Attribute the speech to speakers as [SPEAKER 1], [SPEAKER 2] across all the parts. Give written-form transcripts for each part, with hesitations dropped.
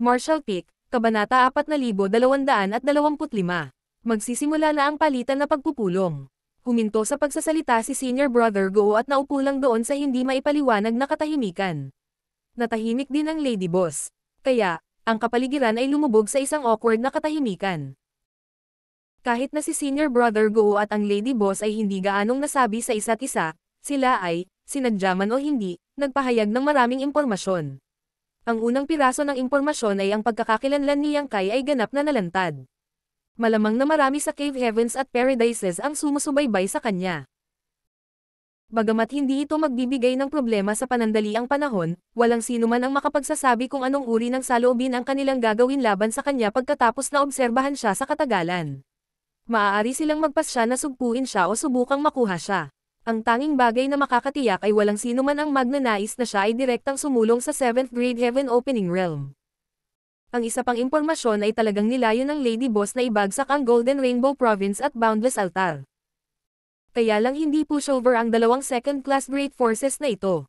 [SPEAKER 1] Marshall Peak, Kabanata 4225. Magsisimula na ang palitan na pagpupulong. Huminto sa pagsasalita si Senior Brother Go at naupo lang doon sa hindi maipaliwanag na katahimikan. Natahimik din ang Lady Boss. Kaya, ang kapaligiran ay lumubog sa isang awkward na katahimikan. Kahit na si Senior Brother Go at ang Lady Boss ay hindi gaanong nasabi sa isa't isa, sila ay, sinadyaman o hindi, nagpahayag ng maraming impormasyon. Ang unang piraso ng impormasyon ay ang pagkakakilanlan ni Yang Kai ay ganap na nalantad. Malamang na marami sa Cave Heavens at Paradises ang sumusubaybay sa kanya. Bagamat hindi ito magbibigay ng problema sa panandaliang panahon, walang sino man ang makapagsasabi kung anong uri ng saloobin ang kanilang gagawin laban sa kanya pagkatapos na obserbahan siya sa katagalan. Maaari silang magpasya na sugpuin siya o subukang makuha siya. Ang tanging bagay na makakatiyak ay walang sino man ang magnanais na siya ay direktang sumulong sa 7th Grade Heaven Opening Realm. Ang isa pang impormasyon ay talagang nilayon ng Lady Boss na ibagsak ang Golden Rainbow Province at Boundless Altar. Kaya lang hindi pushover ang dalawang second-class great forces na ito.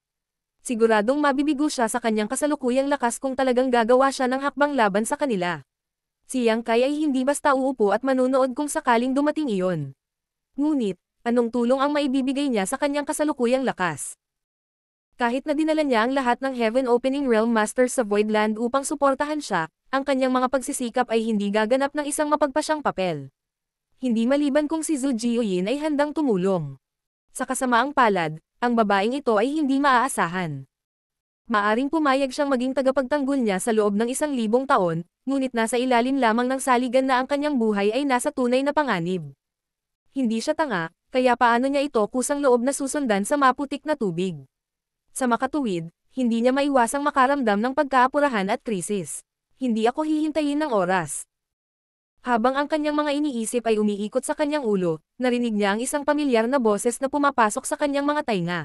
[SPEAKER 1] Siguradong mabibigo siya sa kanyang kasalukuyang lakas kung talagang gagawa siya ng hakbang laban sa kanila. Si Yang Kai ay hindi basta uupo at manunood kung sakaling dumating iyon. Ngunit, anong tulong ang maibibigay niya sa kanyang kasalukuyang lakas? Kahit na dinala niya ang lahat ng Heaven Opening Realm Masters sa Voidland upang suportahan siya, ang kanyang mga pagsisikap ay hindi gaganap ng isang mapagpasyang papel. Hindi maliban kung si Zhu Jiuyin ay handang tumulong. Sa kasamaang palad, ang babaeng ito ay hindi maaasahan. Maaring pumayag siyang maging tagapagtanggol niya sa loob ng 1,000 taon, ngunit nasa ilalim lamang ng saligan na ang kanyang buhay ay nasa tunay na panganib. Hindi siya tanga, kaya paano niya ito kusang loob na susundan sa maputik na tubig? Sa makatuwid, hindi niya maiwasang makaramdam ng pagkaapurahan at krisis. Hindi ako hihintayin ng oras. Habang ang kanyang mga iniisip ay umiikot sa kanyang ulo, narinig niya ang isang pamilyar na boses na pumapasok sa kanyang mga tainga.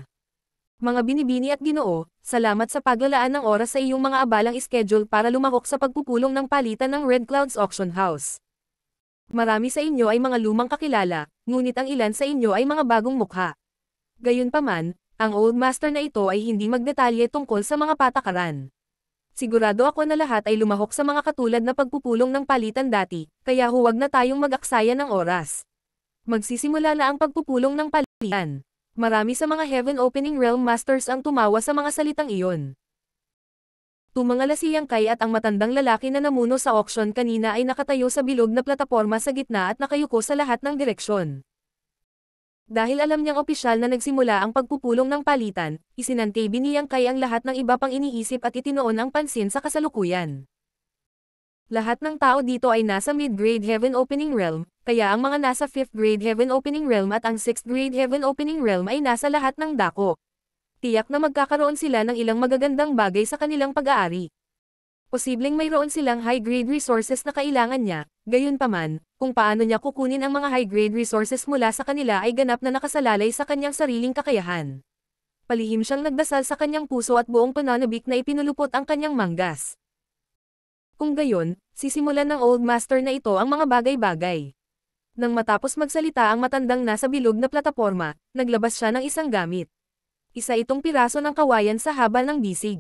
[SPEAKER 1] Mga binibini at Ginoo, salamat sa paglalaan ng oras sa iyong mga abalang schedule para lumahok sa pagpupulong ng palitan ng Red Clouds Auction House. Marami sa inyo ay mga lumang kakilala, ngunit ang ilan sa inyo ay mga bagong mukha. Gayunpaman, ang Old Master na ito ay hindi magdetalye tungkol sa mga patakaran. Sigurado ako na lahat ay lumahok sa mga katulad na pagpupulong ng palitan dati, kaya huwag na tayong mag-aksaya ng oras. Magsisimula na ang pagpupulong ng palitan. Marami sa mga Heaven Opening Realm Masters ang tumawa sa mga salitang iyon. Tumangala si Yang Kai at ang matandang lalaki na namuno sa auction kanina ay nakatayo sa bilog na plataporma sa gitna at nakayuko sa lahat ng direksyon. Dahil alam niyang opisyal na nagsimula ang pagpupulong ng palitan, isinantabi ni Yang Kai ang lahat ng iba pang iniisip at itinoon ang pansin sa kasalukuyan. Lahat ng tao dito ay nasa mid-grade Heaven Opening Realm, kaya ang mga nasa 5th Grade Heaven Opening Realm at ang 6th Grade Heaven Opening Realm ay nasa lahat ng dako. Tiyak na magkakaroon sila ng ilang magagandang bagay sa kanilang pag-aari. Posibleng mayroon silang high-grade resources na kailangan niya, gayunpaman, kung paano niya kukunin ang mga high-grade resources mula sa kanila ay ganap na nakasalalay sa kanyang sariling kakayahan. Palihim siyang nagdasal sa kanyang puso at buong pananabik na ipinulupot ang kanyang manggas. Kung gayon, sisimulan ng Old Master na ito ang mga bagay-bagay. Nang matapos magsalita ang matandang nasa bilog na plataporma, naglabas siya ng isang gamit. Isa itong piraso ng kawayan sa haba ng bisig.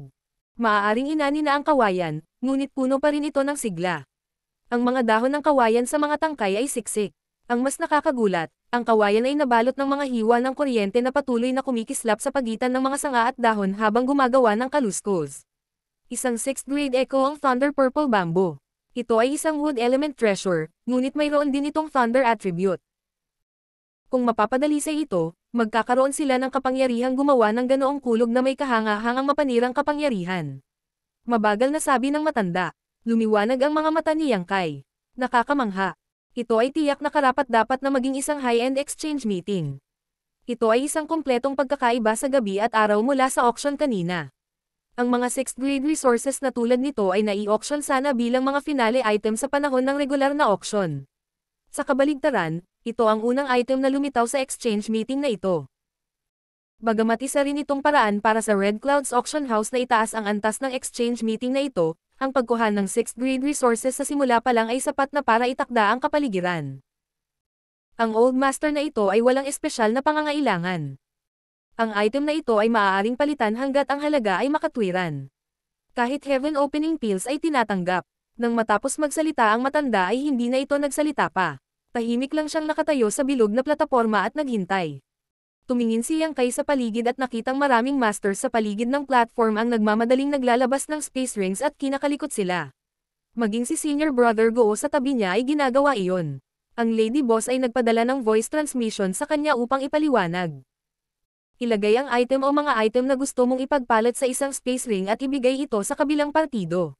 [SPEAKER 1] Maaaring inani na ang kawayan, ngunit puno pa rin ito ng sigla. Ang mga dahon ng kawayan sa mga tangkay ay siksik. Ang mas nakakagulat, ang kawayan ay nabalot ng mga hiwa ng kuryente na patuloy na kumikislap sa pagitan ng mga sanga at dahon habang gumagawa ng kaluskos. Isang 6th grade echo ang Thunder Purple Bamboo. Ito ay isang wood element treasure, ngunit mayroon din itong thunder attribute. Kung mapapadali sa ito, magkakaroon sila ng kapangyarihang gumawa ng ganoong kulog na may kahangahangang mapanirang kapangyarihan. Mabagal na sabi ng matanda. Lumiwanag ang mga mata ni Yang Kai. Nakakamangha. Ito ay tiyak na karapat-dapat na maging isang high-end exchange meeting. Ito ay isang kumpletong pagkakaiba sa gabi at araw mula sa auction kanina. Ang mga 6th grade resources na tulad nito ay nai-auction sana bilang mga finale item sa panahon ng regular na auction. Sa kabaligtaran, ito ang unang item na lumitaw sa exchange meeting na ito. Bagamat isa rin itong paraan para sa Red Clouds Auction House na itaas ang antas ng exchange meeting na ito, ang pagkuha ng 6th grade resources sa simula pa lang ay sapat na para itakda ang kapaligiran. Ang Old Master na ito ay walang espesyal na pangangailangan. Ang item na ito ay maaaring palitan hanggat ang halaga ay makatwiran. Kahit heaven opening pills ay tinatanggap. Nang matapos magsalita ang matanda ay hindi na ito nagsalita pa. Tahimik lang siyang nakatayo sa bilog na plataporma at naghintay. Tumingin si Yang Kai sa paligid at nakitang maraming masters sa paligid ng platform ang nagmamadaling naglalabas ng space rings at kinakalikot sila. Maging si senior brother Go sa tabi niya ay ginagawa iyon. Ang lady boss ay nagpadala ng voice transmission sa kanya upang ipaliwanag. Ilagay ang item o mga item na gusto mong ipagpalit sa isang space ring at ibigay ito sa kabilang partido.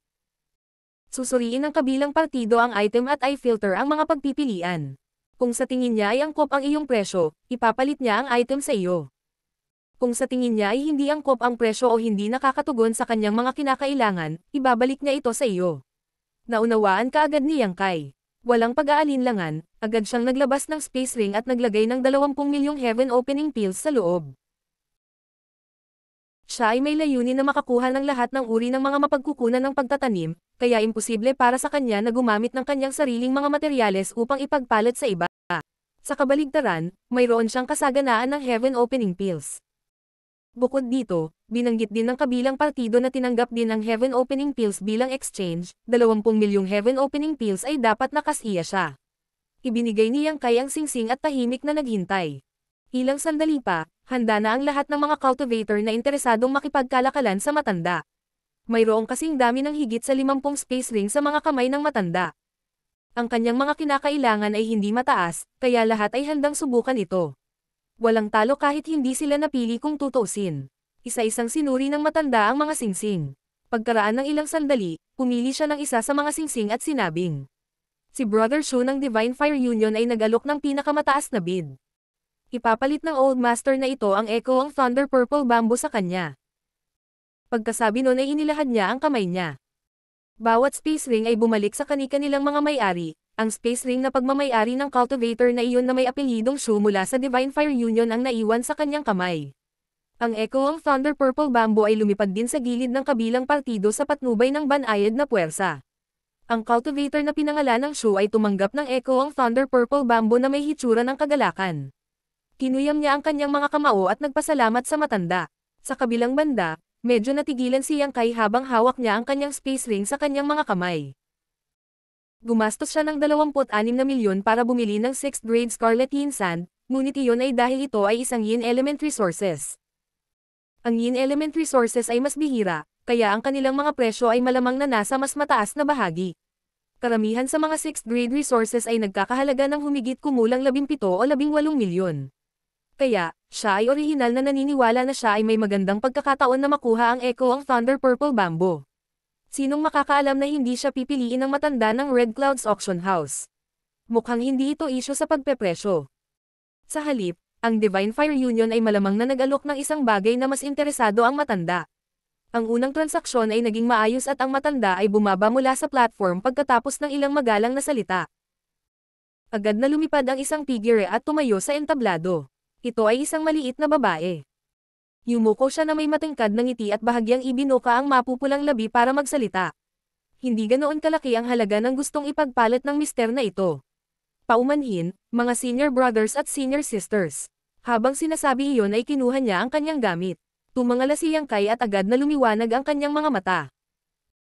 [SPEAKER 1] Susuriin ng kabilang partido ang item at i-filter ang mga pagpipilian. Kung sa tingin niya ay angkop ang iyong presyo, ipapalit niya ang item sa iyo. Kung sa tingin niya ay hindi angkop ang presyo o hindi nakakatugon sa kanyang mga kinakailangan, ibabalik niya ito sa iyo. Naunawaan kaagad ni Yang Kai. Walang pag-aalinlangan, agad siyang naglabas ng space ring at naglagay ng 20 milyong heaven opening pills sa loob. Siya ay may layunin na makakuha ng lahat ng uri ng mga mapagkukunan ng pagtatanim, kaya imposible para sa kanya na gumamit ng kanyang sariling mga materyales upang ipagpalit sa iba. Sa kabaligtaran, mayroon siyang kasaganaan ng heaven opening pills. Bukod dito, binanggit din ng kabilang partido na tinanggap din ang heaven opening pills bilang exchange, 20 milyong heaven opening pills ay dapat nakasiya siya. Ibinigay ni Yang Kai ang singsing at tahimik na naghintay. Ilang sandali pa, handa na ang lahat ng mga cultivator na interesadong makipagkalakalan sa matanda. Mayroong kasing dami ng higit sa 50 space ring sa mga kamay ng matanda. Ang kanyang mga kinakailangan ay hindi mataas, kaya lahat ay handang subukan ito. Walang talo kahit hindi sila napili kung tutuusin. Isa-isang sinuri ng matanda ang mga singsing. Pagkaraan ng ilang sandali, pumili siya ng isa sa mga singsing at sinabing, si Brother Shu ng Divine Fire Union ay nag-alok ng pinakamataas na bid. Ipapalit ng Old Master na ito ang Echo ang Thunder Purple Bamboo sa kanya. Pagkasabi nun ay inilahad niya ang kamay niya. Bawat space ring ay bumalik sa kani-kanilang mga may-ari, ang space ring na pagmamay-ari ng cultivator na iyon na may apelyidong Shu mula sa Divine Fire Union ang naiwan sa kanyang kamay. Ang Echo ang Thunder Purple Bamboo ay lumipad din sa gilid ng kabilang partido sa patnubay ng banayad na puwersa. Ang cultivator na pinangalan ng Shu ay tumanggap ng Echo ang Thunder Purple Bamboo na may hitsura ng kagalakan. Kinuyam niya ang kanyang mga kamao at nagpasalamat sa matanda. Sa kabilang banda, medyo natigilan si Yang Kai habang hawak niya ang kanyang space ring sa kanyang mga kamay. Gumastos siya ng 26 na milyon para bumili ng 6th grade Scarlet Yin Sand, ngunit iyon ay dahil ito ay isang Yin Element Resources. Ang Yin Element Resources ay mas bihira, kaya ang kanilang mga presyo ay malamang na nasa mas mataas na bahagi. Karamihan sa mga 6th grade resources ay nagkakahalaga ng humigit kumulang 17 o 18 milyon. Kaya, siya ay orihinal na naniniwala na siya ay may magandang pagkakataon na makuha ang Echo ang Thunder Purple Bamboo. Sinong makakaalam na hindi siya pipiliin ng matanda ng Red Clouds Auction House? Mukhang hindi ito isyu sa pagpepresyo. Sa halip, ang Divine Fire Union ay malamang na nag-alok ng isang bagay na mas interesado ang matanda. Ang unang transaksyon ay naging maayos at ang matanda ay bumaba mula sa platform pagkatapos ng ilang magalang na salita. Agad na lumipad ang isang figure at tumayo sa entablado. Ito ay isang maliit na babae. Yumuko siya na may matingkad na ngiti at bahagyang ibinuka ang mapupulang labi para magsalita. Hindi ganoon kalaki ang halaga ng gustong ipagpalit ng mister na ito. Paumanhin, mga senior brothers at senior sisters. Habang sinasabi iyon ay kinuha niya ang kanyang gamit. Tumangala si Yang Kai at agad na lumiwanag ang kanyang mga mata.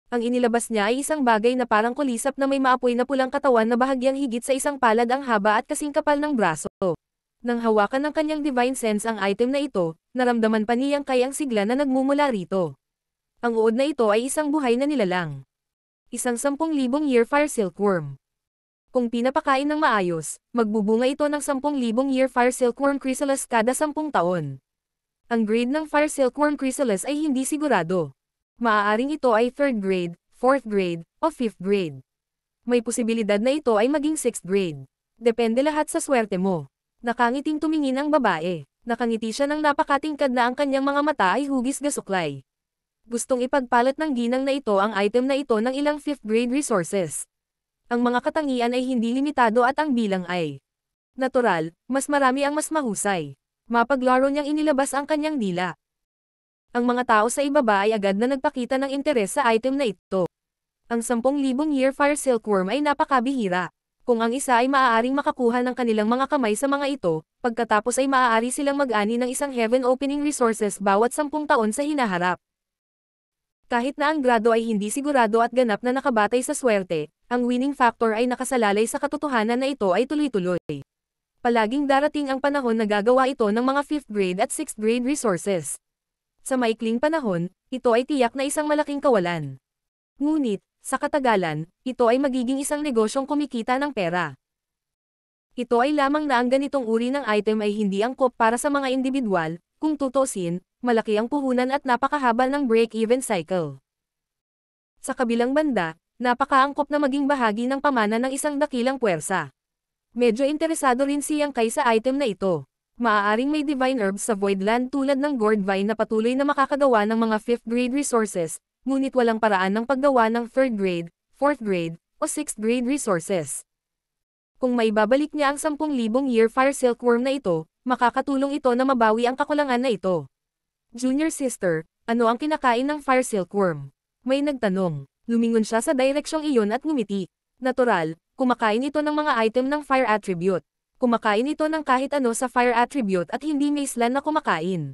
[SPEAKER 1] Ang inilabas niya ay isang bagay na parang kulisap na may maapoy na pulang katawan na bahagyang higit sa isang palad ang haba at kasing kapal ng braso. Nang hawakan ng kanyang divine sense ang item na ito, naramdaman pa ni Yang Kai ang sigla na nagmumula rito. Ang uod na ito ay isang buhay na nilalang. Isang 10,000 year fire silkworm. Kung pinapakain ng maayos, magbubunga ito ng 10,000 year fire silkworm chrysalis kada 10 taon. Ang grade ng fire silkworm chrysalis ay hindi sigurado. Maaaring ito ay 3rd grade, 4th grade, o 5th grade. May posibilidad na ito ay maging 6th grade. Depende lahat sa swerte mo. Nakangiting tumingin ang babae. Nakangiti siya ng napakatingkad na ang kanyang mga mata ay hugis gasuklay. Gustong ipagpalit ng ginang na ito ang item na ito ng ilang 5th grade resources. Ang mga katangian ay hindi limitado at ang bilang ay natural, mas marami ang mas mahusay. Mapaglaro niyang inilabas ang kanyang dila. Ang mga tao sa ibaba ay agad na nagpakita ng interes sa item na ito. Ang 10,000 year fire silkworm ay napakabihira. Kung ang isa ay maaaring makakuha ng kanilang mga kamay sa mga ito, pagkatapos ay maaari silang mag-ani ng isang heaven opening resources bawat 10 taon sa hinaharap. Kahit na ang grado ay hindi sigurado at ganap na nakabatay sa swerte, ang winning factor ay nakasalalay sa katotohanan na ito ay tuloy-tuloy. Palaging darating ang panahon na gagawa ito ng mga 5th grade at 6th grade resources. Sa maikling panahon, ito ay tiyak na isang malaking kawalan. Ngunit, sa katagalan, ito ay magiging isang negosyong kumikita ng pera. Ito ay lamang na ang ganitong uri ng item ay hindi angkop para sa mga individual, kung tutusin, malaki ang puhunan at napakahaba ng break-even cycle. Sa kabilang banda, napakaangkop na maging bahagi ng pamana ng isang dakilang puwersa. Medyo interesado rin si Yang Kai sa item na ito. Maaaring may divine herbs sa Voidland tulad ng Gourd Vine na patuloy na makakagawa ng mga 5th grade resources, ngunit walang paraan ng paggawa ng 3rd grade, 4th grade, o 6th grade resources. Kung maibabalik niya ang 10,000 year fire silkworm na ito, makakatulong ito na mabawi ang kakulangan na ito. Junior sister, ano ang kinakain ng fire silkworm? May nagtanong. Lumingon siya sa direksyong iyon at ngumiti. Natural, kumakain ito ng mga item ng fire attribute. Kumakain ito ng kahit ano sa fire attribute at hindi may slan na kumakain.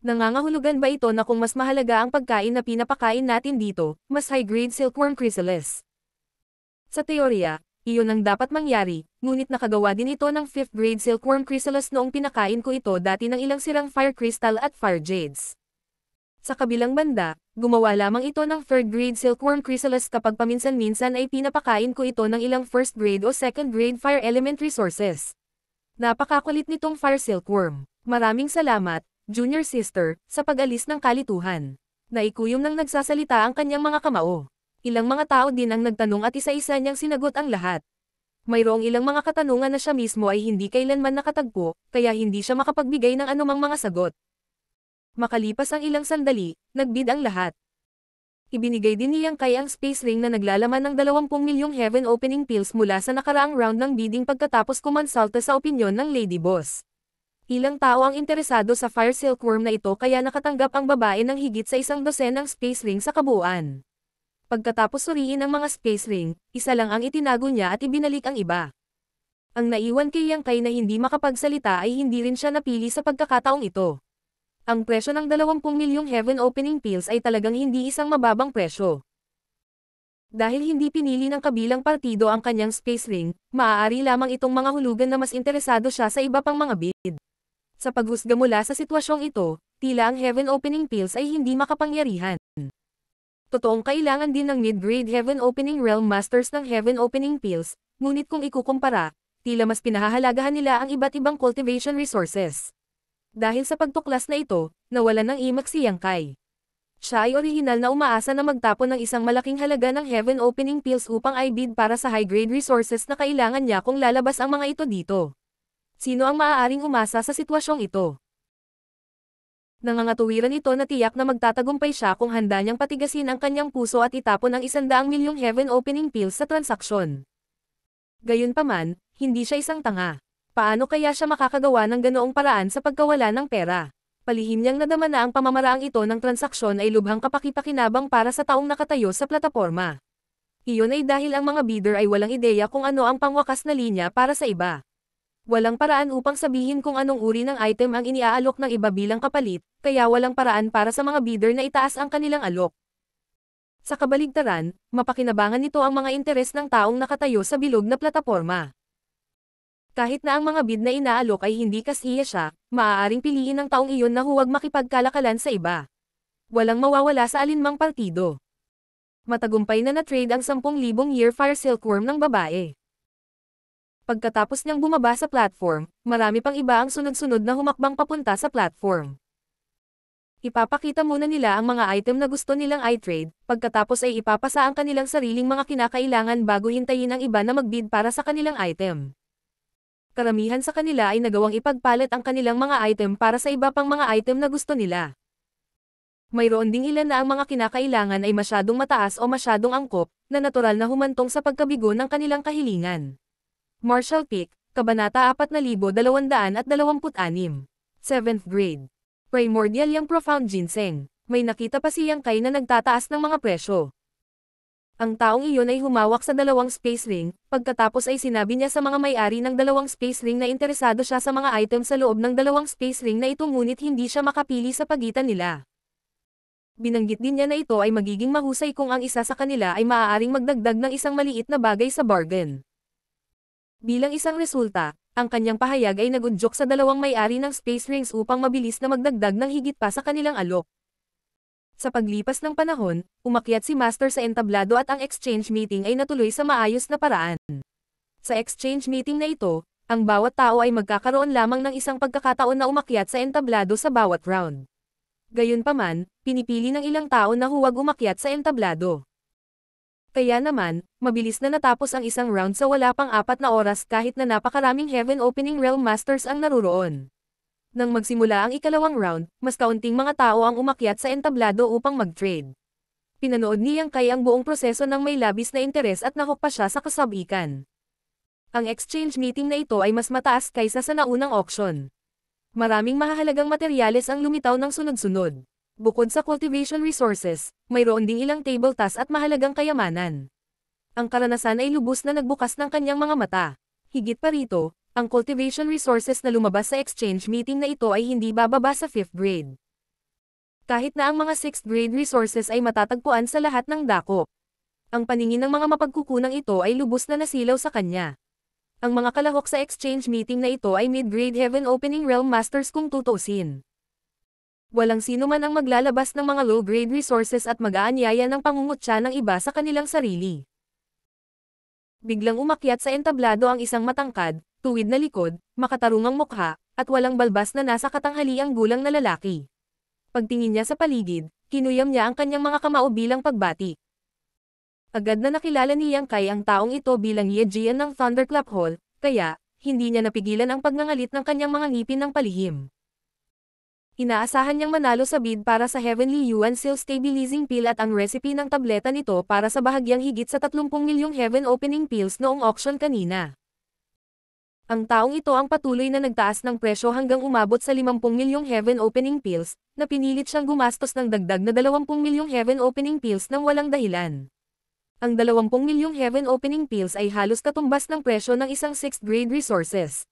[SPEAKER 1] Nangangahulugan ba ito na kung mas mahalaga ang pagkain na pinapakain natin dito, mas high-grade silkworm chrysalis? Sa teorya, iyon ang dapat mangyari, ngunit nakagawa din ito ng 5th grade silkworm chrysalis noong pinakain ko ito dati ng ilang sirang fire crystal at fire jades. Sa kabilang banda, gumawa lamang ito ng 3rd grade silkworm chrysalis kapag paminsan-minsan ay pinapakain ko ito ng ilang 1st grade o 2nd grade fire element resources. Napakakulit nitong fire silkworm. Maraming salamat, junior sister, sa pag-alis ng kalituhan. Naikuyom nang nagsasalita ang kanyang mga kamao. Ilang mga tao din ang nagtanong at isa-isa niyang sinagot ang lahat. Mayroong ilang mga katanungan na siya mismo ay hindi kailanman nakatagpo, kaya hindi siya makapagbigay ng anumang mga sagot. Makalipas ang ilang sandali, nagbid ang lahat. Ibinigay din ni Yang Kai ang space ring na naglalaman ng 20 milyong heaven opening pills mula sa nakaraang round ng bidding pagkatapos kumonsulta sa opinyon ng Lady Boss. Ilang tao ang interesado sa fire silkworm na ito kaya nakatanggap ang babae ng higit sa 100 ng space ring sa kabuuan. Pagkatapos suriin ang mga space ring, isa lang ang itinago niya at ibinalik ang iba. Ang naiwan kay Yang Kai na hindi makapagsalita ay hindi rin siya napili sa pagkakataong ito. Ang presyo ng 20 milyong heaven opening pills ay talagang hindi isang mababang presyo. Dahil hindi pinili ng kabilang partido ang kanyang space ring, maaari lamang itong mga hulugan na mas interesado siya sa iba pang mga bid. Sa paghusga mula sa sitwasyong ito, tila ang heaven opening pills ay hindi makapangyarihan. Totoong kailangan din ng mid-grade Heaven Opening Realm Masters ng Heaven Opening Pills, ngunit kung ikukumpara, tila mas pinahahalagahan nila ang iba't ibang cultivation resources. Dahil sa pagtuklas na ito, nawalan ng imak si Yang Kai. Siya ay orihinal na umaasa na magtapon ng isang malaking halaga ng Heaven Opening Pills upang i-bid para sa high-grade resources na kailangan niya kung lalabas ang mga ito dito. Sino ang maaaring umasa sa sitwasyong ito? Nangangatuwiran ito na tiyak na magtatagumpay siya kung handa niyang patigasin ang kanyang puso at itapon ang 100 milyong heaven opening pills sa transaksyon. Gayunpaman, hindi siya isang tanga. Paano kaya siya makakagawa ng ganoong paraan sa pagkawala ng pera? Palihim niyang nadama na ang pamamaraang ito ng transaksyon ay lubhang kapaki-pakinabang para sa taong nakatayo sa plataporma. Iyon ay dahil ang mga bidder ay walang ideya kung ano ang pangwakas na linya para sa iba. Walang paraan upang sabihin kung anong uri ng item ang iniaalok ng iba bilang kapalit, kaya walang paraan para sa mga bidder na itaas ang kanilang alok. Sa kabaligtaran, mapakinabangan nito ang mga interes ng taong nakatayo sa bilog na plataporma. Kahit na ang mga bid na inaalok ay hindi kasiya siya, maaaring piliin ng taong iyon na huwag makipagkalakalan sa iba. Walang mawawala sa alinmang partido. Matagumpay na na-trade ang 10,000 year fire silkworm ng babae. Pagkatapos niyang bumaba sa platform, marami pang iba ang sunod-sunod na humakbang papunta sa platform. Ipapakita muna nila ang mga item na gusto nilang i-trade, pagkatapos ay ipapasa ang kanilang sariling mga kinakailangan bago hintayin ang iba na magbid para sa kanilang item. Karamihan sa kanila ay nagawang ipagpalit ang kanilang mga item para sa iba pang mga item na gusto nila. Mayroon ding ilan na ang mga kinakailangan ay masyadong mataas o masyadong angkop, na natural na humantong sa pagkabigo ng kanilang kahilingan. Martial Peak, Kabanata 4226. 7th grade. Primordial yang Profound Ginseng. May nakita pa si Yang Kai na nagtataas ng mga presyo. Ang taong iyon ay humawak sa 2 space ring, pagkatapos ay sinabi niya sa mga may-ari ng 2 space ring na interesado siya sa mga item sa loob ng 2 space ring na ito ngunit hindi siya makapili sa pagitan nila. Binanggit din niya na ito ay magiging mahusay kung ang isa sa kanila ay maaaring magdagdag ng isang maliit na bagay sa bargain. Bilang isang resulta, ang kanyang pahayag ay nagudyok sa dalawang may-ari ng Space Rings upang mabilis na magdagdag ng higit pa sa kanilang alok. Sa paglipas ng panahon, umakyat si Master sa entablado at ang exchange meeting ay natuloy sa maayos na paraan. Sa exchange meeting na ito, ang bawat tao ay magkakaroon lamang ng isang pagkakataon na umakyat sa entablado sa bawat round. Gayunpaman, pinipili ng ilang tao na huwag umakyat sa entablado. Kaya naman, mabilis na natapos ang isang round sa wala pang 4 na oras kahit na napakaraming Heaven Opening Realm Masters ang naruroon. Nang magsimula ang ikalawang round, mas kaunting mga tao ang umakyat sa entablado upang mag-trade. Pinanood ni Yang Kai ang buong proseso ng may labis na interes at nahok pa siya sa kasabikan. Ang exchange meeting na ito ay mas mataas kaysa sa naunang auction. Maraming mahahalagang materyales ang lumitaw ng sunod-sunod. Bukod sa cultivation resources, mayroon ding ilang table tasks at mahalagang kayamanan. Ang karanasan ay lubos na nagbukas ng kanyang mga mata. Higit pa rito, ang cultivation resources na lumabas sa exchange meeting na ito ay hindi bababa sa 5th grade. Kahit na ang mga 6th grade resources ay matatagpuan sa lahat ng dako. Ang paningin ng mga mapagkukunang ito ay lubos na nasilaw sa kanya. Ang mga kalahok sa exchange meeting na ito ay mid-grade Heaven Opening Realm Masters kung tutuusin. Walang sino man ang maglalabas ng mga low-grade resources at mag-aanyaya ng pangungutya ng iba sa kanilang sarili. Biglang umakyat sa entablado ang isang matangkad, tuwid na likod, makatarungang mukha, at walang balbas na nasa katanghaliang gulang na lalaki. Pagtingin niya sa paligid, kinuyam niya ang kanyang mga kamao bilang pagbati. Agad na nakilala ni Yang Kai ang taong ito bilang Ye Jian ng Thunderclap Hall, kaya, hindi niya napigilan ang pagngangalit ng kanyang mga ngipin ng palihim. Inaasahan niyang manalo sa bid para sa Heavenly Yuan Seal Stabilizing Pill at ang recipe ng tableta nito para sa bahagyang higit sa 30 milyong Heaven Opening Pills noong auction kanina. Ang taong ito ang patuloy na nagtaas ng presyo hanggang umabot sa 50 milyong Heaven Opening Pills, na pinilit siyang gumastos ng dagdag na 20 milyong Heaven Opening Pills nang walang dahilan. Ang 20 milyong Heaven Opening Pills ay halos katumbas ng presyo ng isang 6th grade resources.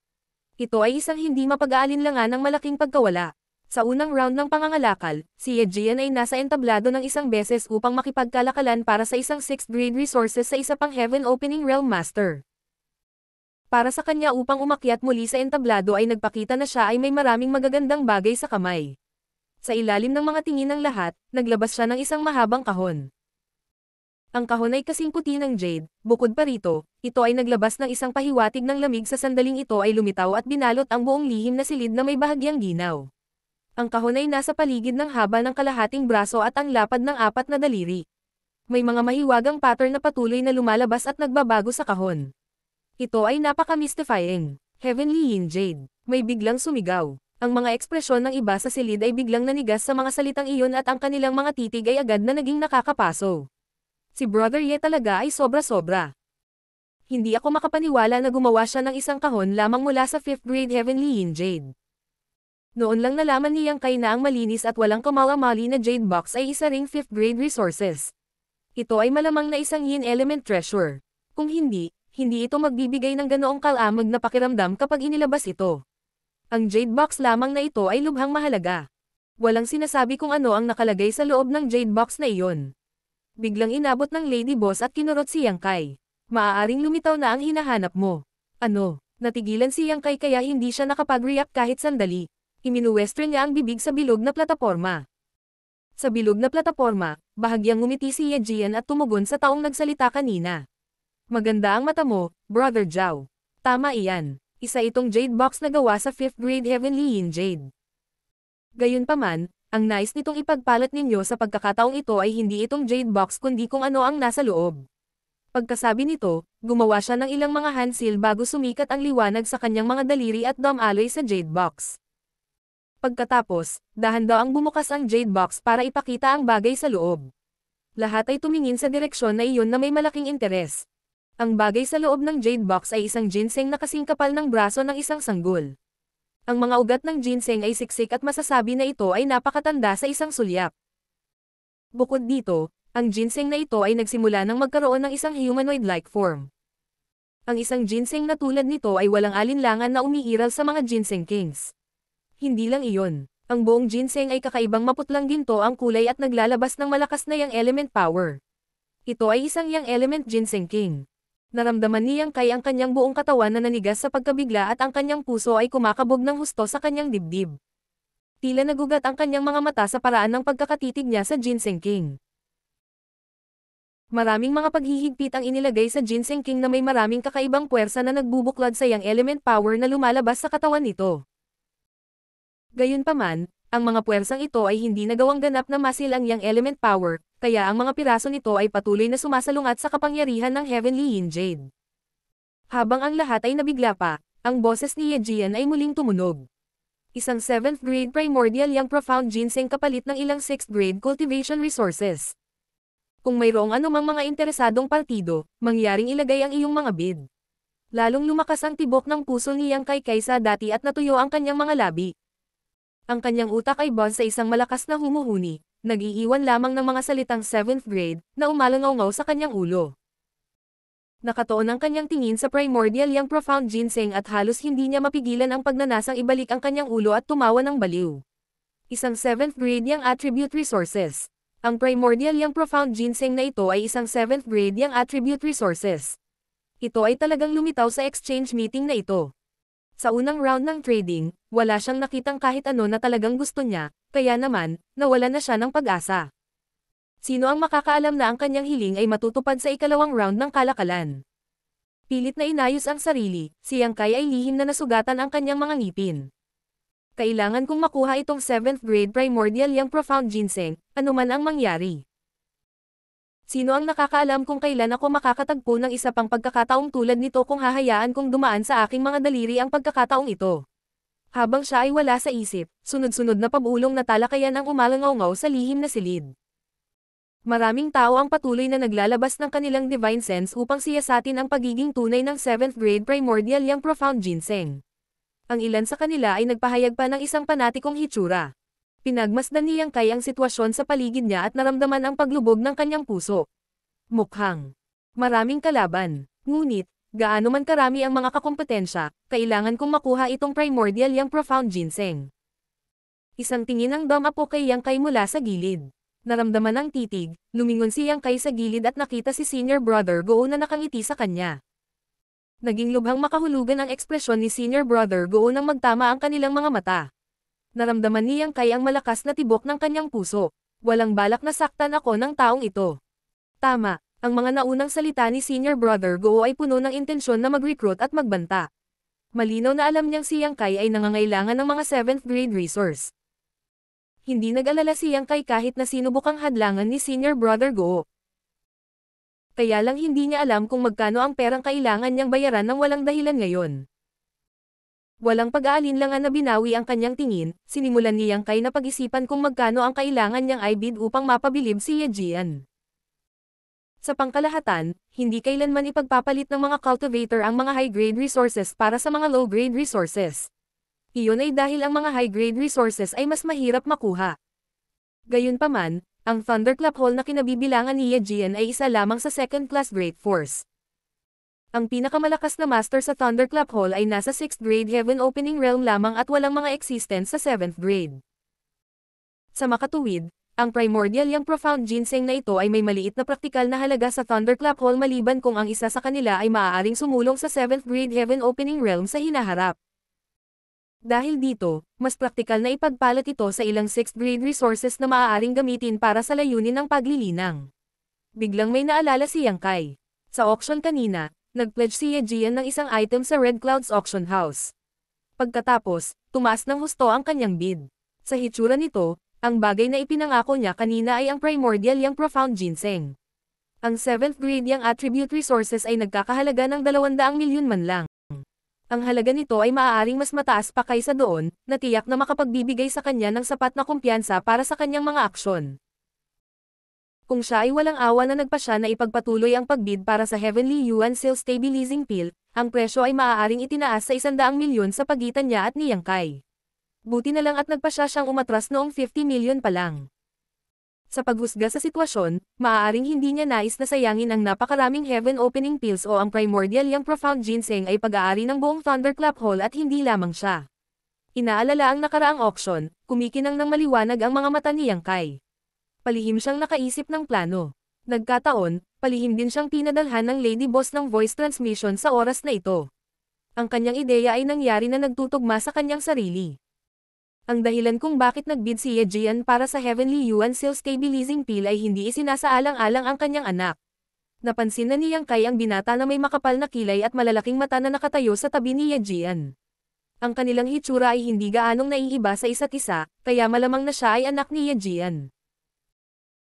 [SPEAKER 1] Ito ay isang hindi mapag-aalinlangan ng malaking pagkawala. Sa unang round ng pangangalakal, si Ye Jian ay nasa entablado ng isang beses upang makipagkalakalan para sa isang 6th grade resources sa isa pang Heaven Opening Realm Master. Para sa kanya upang umakyat muli sa entablado ay nagpakita na siya ay may maraming magagandang bagay sa kamay. Sa ilalim ng mga tingin ng lahat, naglabas siya ng isang mahabang kahon. Ang kahon ay kasing puti ng jade, bukod pa rito, ito ay naglabas ng isang pahiwatig ng lamig sa sandaling ito ay lumitaw at binalot ang buong lihim na silid na may bahagyang ginaw. Ang kahon ay nasa paligid ng haba ng kalahating braso at ang lapad ng 4 na daliri. May mga mahiwagang pattern na patuloy na lumalabas at nagbabago sa kahon. Ito ay napaka-mystifying. Heavenly Yin Jade. May biglang sumigaw. Ang mga ekspresyon ng iba sa silid ay biglang nanigas sa mga salitang iyon at ang kanilang mga titig ay agad na naging nakakapaso. Si Brother Ye talaga ay sobra-sobra. Hindi ako makapaniwala na gumawa siya ng isang kahon lamang mula sa 5th grade Heavenly Yin Jade. Noon lang nalaman ni Yang Kai na ang malinis at walang kamala-mali na Jade Box ay isa ring 5th grade resources. Ito ay malamang na isang Yin Element Treasure. Kung hindi ito magbibigay ng ganoong kalamag na pakiramdam kapag inilabas ito. Ang Jade Box lamang na ito ay lubhang mahalaga. Walang sinasabi kung ano ang nakalagay sa loob ng Jade Box na iyon. Biglang inabot ng Lady Boss at kinurot si Yang Kai. Maaaring lumitaw na ang hinahanap mo. Ano? Natigilan si Yang Kai kaya hindi siya nakapag-react kahit sandali. Iminuwestern niya ang bibig sa bilog na plataporma. Sa bilog na plataporma, bahagyang ngumiti si Ye Jian at tumugon sa taong nagsalita kanina. Maganda ang mata mo, Brother Zhao. Tama iyan. Isa itong Jade Box na gawa sa 5th grade Heavenly Yin Jade. Gayunpaman, ang nais nitong ipagpalat ninyo sa pagkakataong ito ay hindi itong Jade Box kundi kung ano ang nasa loob. Pagkasabi nito, gumawa siya ng ilang mga hand seal bago sumikat ang liwanag sa kanyang mga daliri at dumaloy sa Jade Box. Pagkatapos, dahan-dahang bumukas ang Jade Box para ipakita ang bagay sa loob. Lahat ay tumingin sa direksyon na iyon na may malaking interes. Ang bagay sa loob ng Jade Box ay isang ginseng na kasing kapal ng braso ng isang sanggol. Ang mga ugat ng ginseng ay siksik at masasabi na ito ay napakatanda sa isang sulyap. Bukod dito, ang ginseng na ito ay nagsimula nang magkaroon ng isang humanoid-like form. Ang isang ginseng na tulad nito ay walang alinlangan na umiiral sa mga ginseng kings. Hindi lang iyon, Ang buong ginseng ay kakaibang maputlang ginto ang kulay at naglalabas ng malakas na yang element power. Ito ay isang yang element ginseng king. Naramdaman ni Yang Kai ang kanyang buong katawan na nanigas sa pagkabigla at ang kanyang puso ay kumakabog ng husto sa kanyang dibdib. Tila nagugat ang kanyang mga mata sa paraan ng pagkakatitig niya sa Ginseng King. Maraming mga paghihigpit ang inilagay sa Ginseng King na may maraming kakaibang puwersa na nagbubuklod sa yang element power na lumalabas sa katawan nito. Gayunpaman, ang mga puwersang ito ay hindi nagawang ganap na masil ang yang element power, kaya ang mga piraso nito ay patuloy na sumasalungat sa kapangyarihan ng Heavenly Yin Jade. Habang ang lahat ay nabigla pa, ang boses ni Ye Jian ay muling tumunog. Isang 7th grade primordial yang profound ginseng kapalit ng ilang 6th grade cultivation resources. Kung mayroong anumang mga interesadong partido, mangyaring ilagay ang iyong mga bid. Lalong lumakas ang tibok ng puso ni Yang Kai kaysa dati at natuyo ang kanyang mga labi. Ang kanyang utak ay buzz sa isang malakas na humuhuni, nag-iiwan lamang ng mga salitang 7th grade na umalangaw sa kanyang ulo. Nakatuon ang kanyang tingin sa primordial yang profound ginseng at halos hindi niya mapigilan ang pagnanasang ibalik ang kanyang ulo at tumawa ng baliw. Isang 7th grade yang attribute resources. Ang primordial yang profound ginseng na ito ay isang 7th grade yang attribute resources. Ito ay talagang lumitaw sa exchange meeting na ito. Sa unang round ng trading, wala siyang nakitang kahit ano na talagang gusto niya, kaya naman, nawala na siya ng pag-asa. Sino ang makakaalam na ang kanyang hiling ay matutupad sa ikalawang round ng kalakalan? Pilit na inayos ang sarili, si Yang Kai ay lihim na nasugatan ang kanyang mga ngipin. Kailangan kong makuha itong 7th grade primordial yang profound ginseng, anuman ang mangyari. Sino ang nakakaalam kung kailan ako makakatagpo ng isa pang pagkakataong tulad nito kung hahayaan kong dumaan sa aking mga daliri ang pagkakataong ito? Habang siya ay wala sa isip, sunod-sunod na pabulong na talakayan ang umalangaw sa lihim na silid. Maraming tao ang patuloy na naglalabas ng kanilang divine sense upang siyasatin ang pagiging tunay ng 7th grade primordial yang profound ginseng. Ang ilan sa kanila ay nagpahayag pa ng isang panatikong hitsura. Pinagmasdan ni Yang Kai ang sitwasyon sa paligid niya at naramdaman ang paglubog ng kanyang puso. Mukhang maraming kalaban, ngunit, gaano man karami ang mga kakompetensya, kailangan kong makuha itong primordial yang profound ginseng. Isang tingin ng damapo kay Yang Kai mula sa gilid. Naramdaman ang titig, lumingon si Yang Kai sa gilid at nakita si senior brother Gou na nakangiti sa kanya. Naging lubhang makahulugan ang ekspresyon ni senior brother Gou nang magtama ang kanilang mga mata. Naramdaman ni Yang Kai ang malakas na tibok ng kanyang puso. Walang balak na saktan ako ng taong ito. Tama, ang mga naunang salita ni senior brother Gou ay puno ng intensyon na mag-recruit at magbanta. Malinaw na alam niyang si Yang Kai ay nangangailangan ng mga 7th grade resource. Hindi nag-alala si Yang Kai kahit na sinubukang hadlangan ni senior brother Gou. Kaya lang hindi niya alam kung magkano ang perang kailangan niyang bayaran ng walang dahilan ngayon. Walang pag-aalinlangan na binawi ang kanyang tingin, sinimulan ni Yang Kai na pag-isipan kung magkano ang kailangan niyang ibid upang mapabilib si Ye Jian. Sa pangkalahatan, hindi kailanman ipagpapalit ng mga cultivator ang mga high-grade resources para sa mga low-grade resources. Iyon ay dahil ang mga high-grade resources ay mas mahirap makuha. Gayunpaman, ang Thunderclap Hall na kinabibilangan ni Ye Jian ay isa lamang sa second-class Great Force. Ang pinakamalakas na master sa Thunderclap Hall ay nasa 6th grade Heaven Opening Realm lamang at walang mga existence sa 7th grade. Sa makatuwid, ang primordial yang profound ginseng na ito ay may maliit na praktikal na halaga sa Thunderclap Hall maliban kung ang isa sa kanila ay maaaring sumulong sa 7th grade Heaven Opening Realm sa hinaharap. Dahil dito, mas praktikal na ipagpalat ito sa ilang 6th grade resources na maaaring gamitin para sa layunin ng paglilinang. Biglang may naalala si Yang Kai. Sa auction kanina, nag-pledge si Ye Jian ng isang item sa Red Clouds Auction House. Pagkatapos, tumaas ng husto ang kanyang bid. Sa hitsura nito, ang bagay na ipinangako niya kanina ay ang primordial yang profound ginseng. Ang 7th grade yang attribute resources ay nagkakahalaga ng 200 milyon man lang. Ang halaga nito ay maaaring mas mataas pa kaysa doon, na tiyak na makapagbibigay sa kanya ng sapat na kumpiyansa para sa kanyang mga aksyon. Kung siya ay walang awa na nagpasya na ipagpatuloy ang pagbid para sa Heavenly Yuan Seal Stabilizing Pill, ang presyo ay maaaring itinaas sa 100 milyon sa pagitan niya at ni Yang Kai. Buti na lang at nagpasya siyang umatras noong 50 milyon pa lang. Sa paghusga sa sitwasyon, maaaring hindi niya nais na sayangin ang napakaraming Heaven Opening Pills o ang primordial yang profound ginseng ay pag-aari ng buong Thunderclap Hall at hindi lamang siya. Inaalala ang nakaraang auction, kumikinang ng maliwanag ang mga mata ni Yang Kai. Palihim siyang nakaisip ng plano. Nagkataon, palihim din siyang pinadalhan ng Lady Boss ng voice transmission sa oras na ito. Ang kanyang ideya ay nangyari na nagtutugma sa kanyang sarili. Ang dahilan kung bakit nagbid si Ye Jian para sa Heavenly Yuan Seal Stabilizing Pill ay hindi isinasaalang-alang ang kanyang anak. Napansin na ni Yang Kai ang binata na may makapal na kilay at malalaking mata na nakatayo sa tabi ni Ye Jian. Ang kanilang hitsura ay hindi gaanong naiiba sa isa't isa, kaya malamang na siya ay anak ni Ye Jian.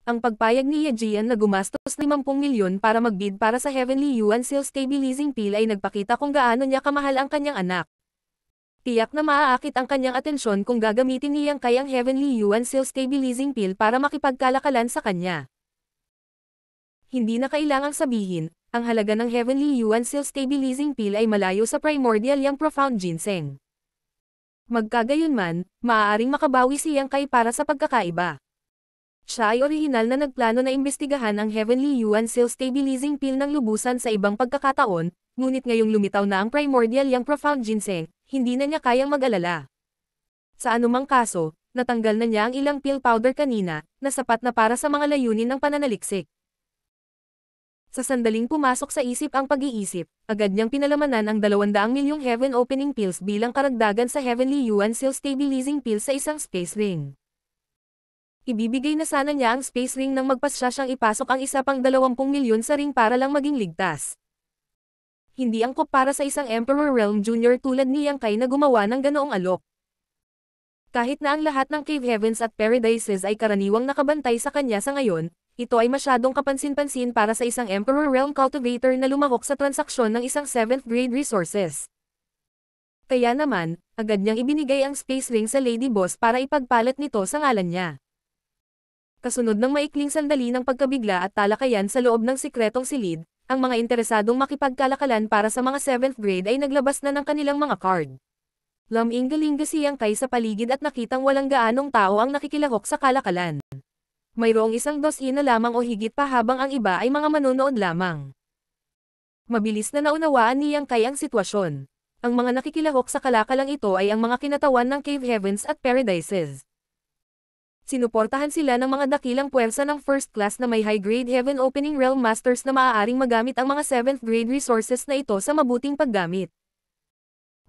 [SPEAKER 1] Ang pagpayag ni Ye Jian na gumastos 50 milyon para magbid para sa Heavenly Yuan Seal Stabilizing Pill ay nagpakita kung gaano niya kamahal ang kanyang anak. Tiyak na maaakit ang kanyang atensyon kung gagamitin ni Yang Kai ang Heavenly Yuan Seal Stabilizing Pill para makipagkalakalan sa kanya. Hindi na kailangang sabihin, ang halaga ng Heavenly Yuan Seal Stabilizing Pill ay malayo sa Primordial Yang Profound Ginseng. Magkagayunman, maaaring makabawi si Yang Kai para sa pagkakaiba. Siya ay orihinal na nagplano na imbestigahan ang Heavenly Yuan Seal Stabilizing Pill ng lubusan sa ibang pagkakataon, ngunit ngayong lumitaw na ang Primordial Yang Profound Ginseng, hindi na niya kayang mag-alala. Sa anumang kaso, natanggal na niya ang ilang pill powder kanina, na sapat na para sa mga layunin ng pananaliksik. Sa sandaling pumasok sa isip ang pag-iisip, agad niyang pinalamanan ang 200 milyong Heaven Opening Pills bilang karagdagan sa Heavenly Yuan Seal Stabilizing Pill sa isang space ring. Ibibigay na sana niya ang space ring nang magpasya siyang ipasok ang isa pang 20 milyon sa ring para lang maging ligtas. Hindi angkop para sa isang Emperor Realm Jr. tulad ni Yang Kai na gumawa ng ganoong alok. Kahit na ang lahat ng Cave Heavens at Paradises ay karaniwang nakabantay sa kanya sa ngayon, ito ay masyadong kapansin-pansin para sa isang Emperor Realm Cultivator na lumahok sa transaksyon ng isang 7th grade resources. Kaya naman, agad niyang ibinigay ang space ring sa Lady Boss para ipagpalit nito sa ngalan niya. Kasunod ng maikling sandali ng pagkabigla at talakayan sa loob ng sikretong silid, ang mga interesadong makipagkalakalan para sa mga 7th grade ay naglabas na ng kanilang mga card. Laming-galing si Yang Kai sa paligid at nakitang walang gaanong tao ang nakikilahok sa kalakalan. Mayroong isang dosina lamang o higit pa habang ang iba ay mga manonood lamang. Mabilis na naunawaan ni Yang Kai ang sitwasyon. Ang mga nakikilahok sa kalakalang ito ay ang mga kinatawan ng Cave Heavens at Paradises. Sinuportahan sila ng mga dakilang puwersa ng first class na may high-grade Heaven Opening Realm Masters na maaaring magamit ang mga 7th grade resources na ito sa mabuting paggamit.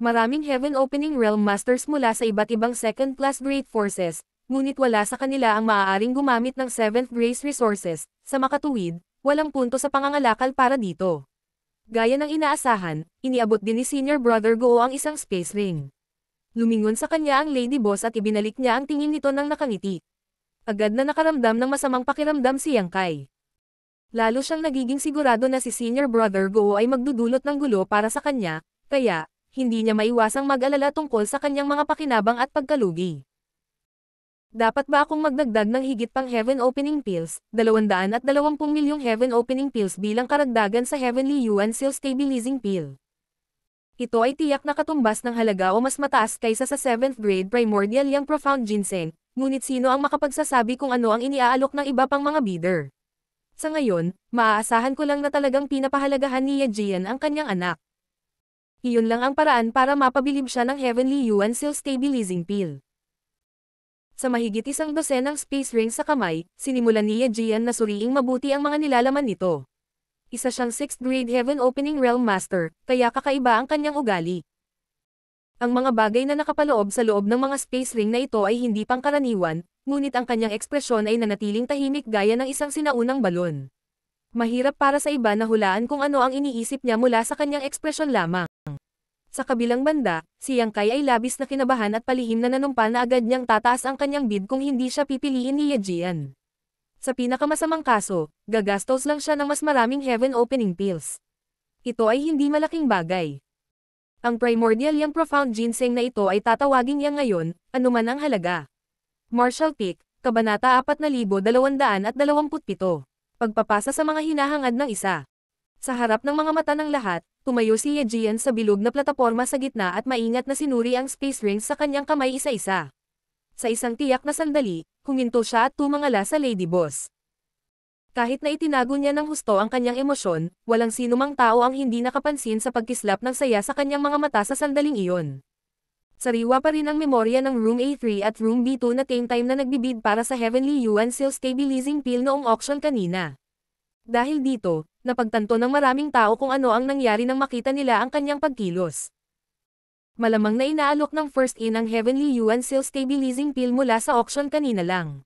[SPEAKER 1] Maraming Heaven Opening Realm Masters mula sa iba't ibang second-class great forces, ngunit wala sa kanila ang maaaring gumamit ng 7th grade resources. Sa makatuwid, walang punto sa pangangalakal para dito. Gaya ng inaasahan, iniabot din ni Senior Brother Go ang isang space ring. Lumingon sa kanya ang Lady Boss at ibinalik niya ang tingin nito ng nakangiti. Agad na nakaramdam ng masamang pakiramdam si Yang Kai. Lalo siyang nagiging sigurado na si Senior Brother Go ay magdudulot ng gulo para sa kanya, kaya, hindi niya maiwasang mag-alala tungkol sa kanyang mga pakinabang at pagkalugi. Dapat ba akong magdagdag ng higit pang Heaven Opening Pills, 220 milyong Heaven Opening Pills bilang karagdagan sa Heavenly Yuan Seal Stabilizing Pill? Ito ay tiyak na katumbas ng halaga o mas mataas kaysa sa 7th grade Primordial Yang Profound Ginseng, ngunit sino ang makapagsasabi kung ano ang iniaalok ng iba pang mga bidder? Sa ngayon, maaasahan ko lang na talagang pinapahalagahan ni Ye Jian ang kanyang anak. Iyon lang ang paraan para mapabilib siya ng Heavenly Yuan Seal Stabilizing Pill. Sa mahigit isang dosenang space rings sa kamay, sinimulan ni Ye Jian na suriing mabuti ang mga nilalaman nito. Isa siyang 6th grade Heaven Opening Realm Master, kaya kakaiba ang kanyang ugali. Ang mga bagay na nakapaloob sa loob ng mga space ring na ito ay hindi pangkaraniwan, ngunit ang kanyang ekspresyon ay nanatiling tahimik gaya ng isang sinaunang balon. Mahirap para sa iba na hulaan kung ano ang iniisip niya mula sa kanyang ekspresyon lamang. Sa kabilang banda, si Yang Kai ay labis na kinabahan at palihim na nanumpal na agad niyang tataas ang kanyang bid kung hindi siya pipiliin ni Ye Jian. Sa pinakamasamang kaso, gagastos lang siya ng mas maraming Heaven Opening Pills. Ito ay hindi malaking bagay. Ang Primordial Yang Profound Ginseng na ito ay tatawagin niya ngayon, anuman ang halaga. Marshall Peak, Kabanata 4227. Pagpapasa sa mga hinahangad ng isa. Sa harap ng mga mata ng lahat, tumayo si Ye Jian sa bilog na plataporma sa gitna at maingat na sinuri ang space rings sa kanyang kamay isa-isa. Sa isang tiyak na sandali, huminto siya at tumangala sa Lady Boss. Kahit na itinago niya ng husto ang kanyang emosyon, walang sinumang tao ang hindi nakapansin sa pagkislap ng saya sa kanyang mga mata sa sandaling iyon. Sariwa pa rin ang memorya ng Room A3 at Room B2 na same time na nagbibid para sa Heavenly Yuan Seal Stabilizing Pill noong auction kanina. Dahil dito, napagtanto ng maraming tao kung ano ang nangyari nang makita nila ang kanyang pagkilos. Malamang na inaalok ng first in ang Heavenly Yuan Seal Stabilizing Pill mula sa auction kanina lang.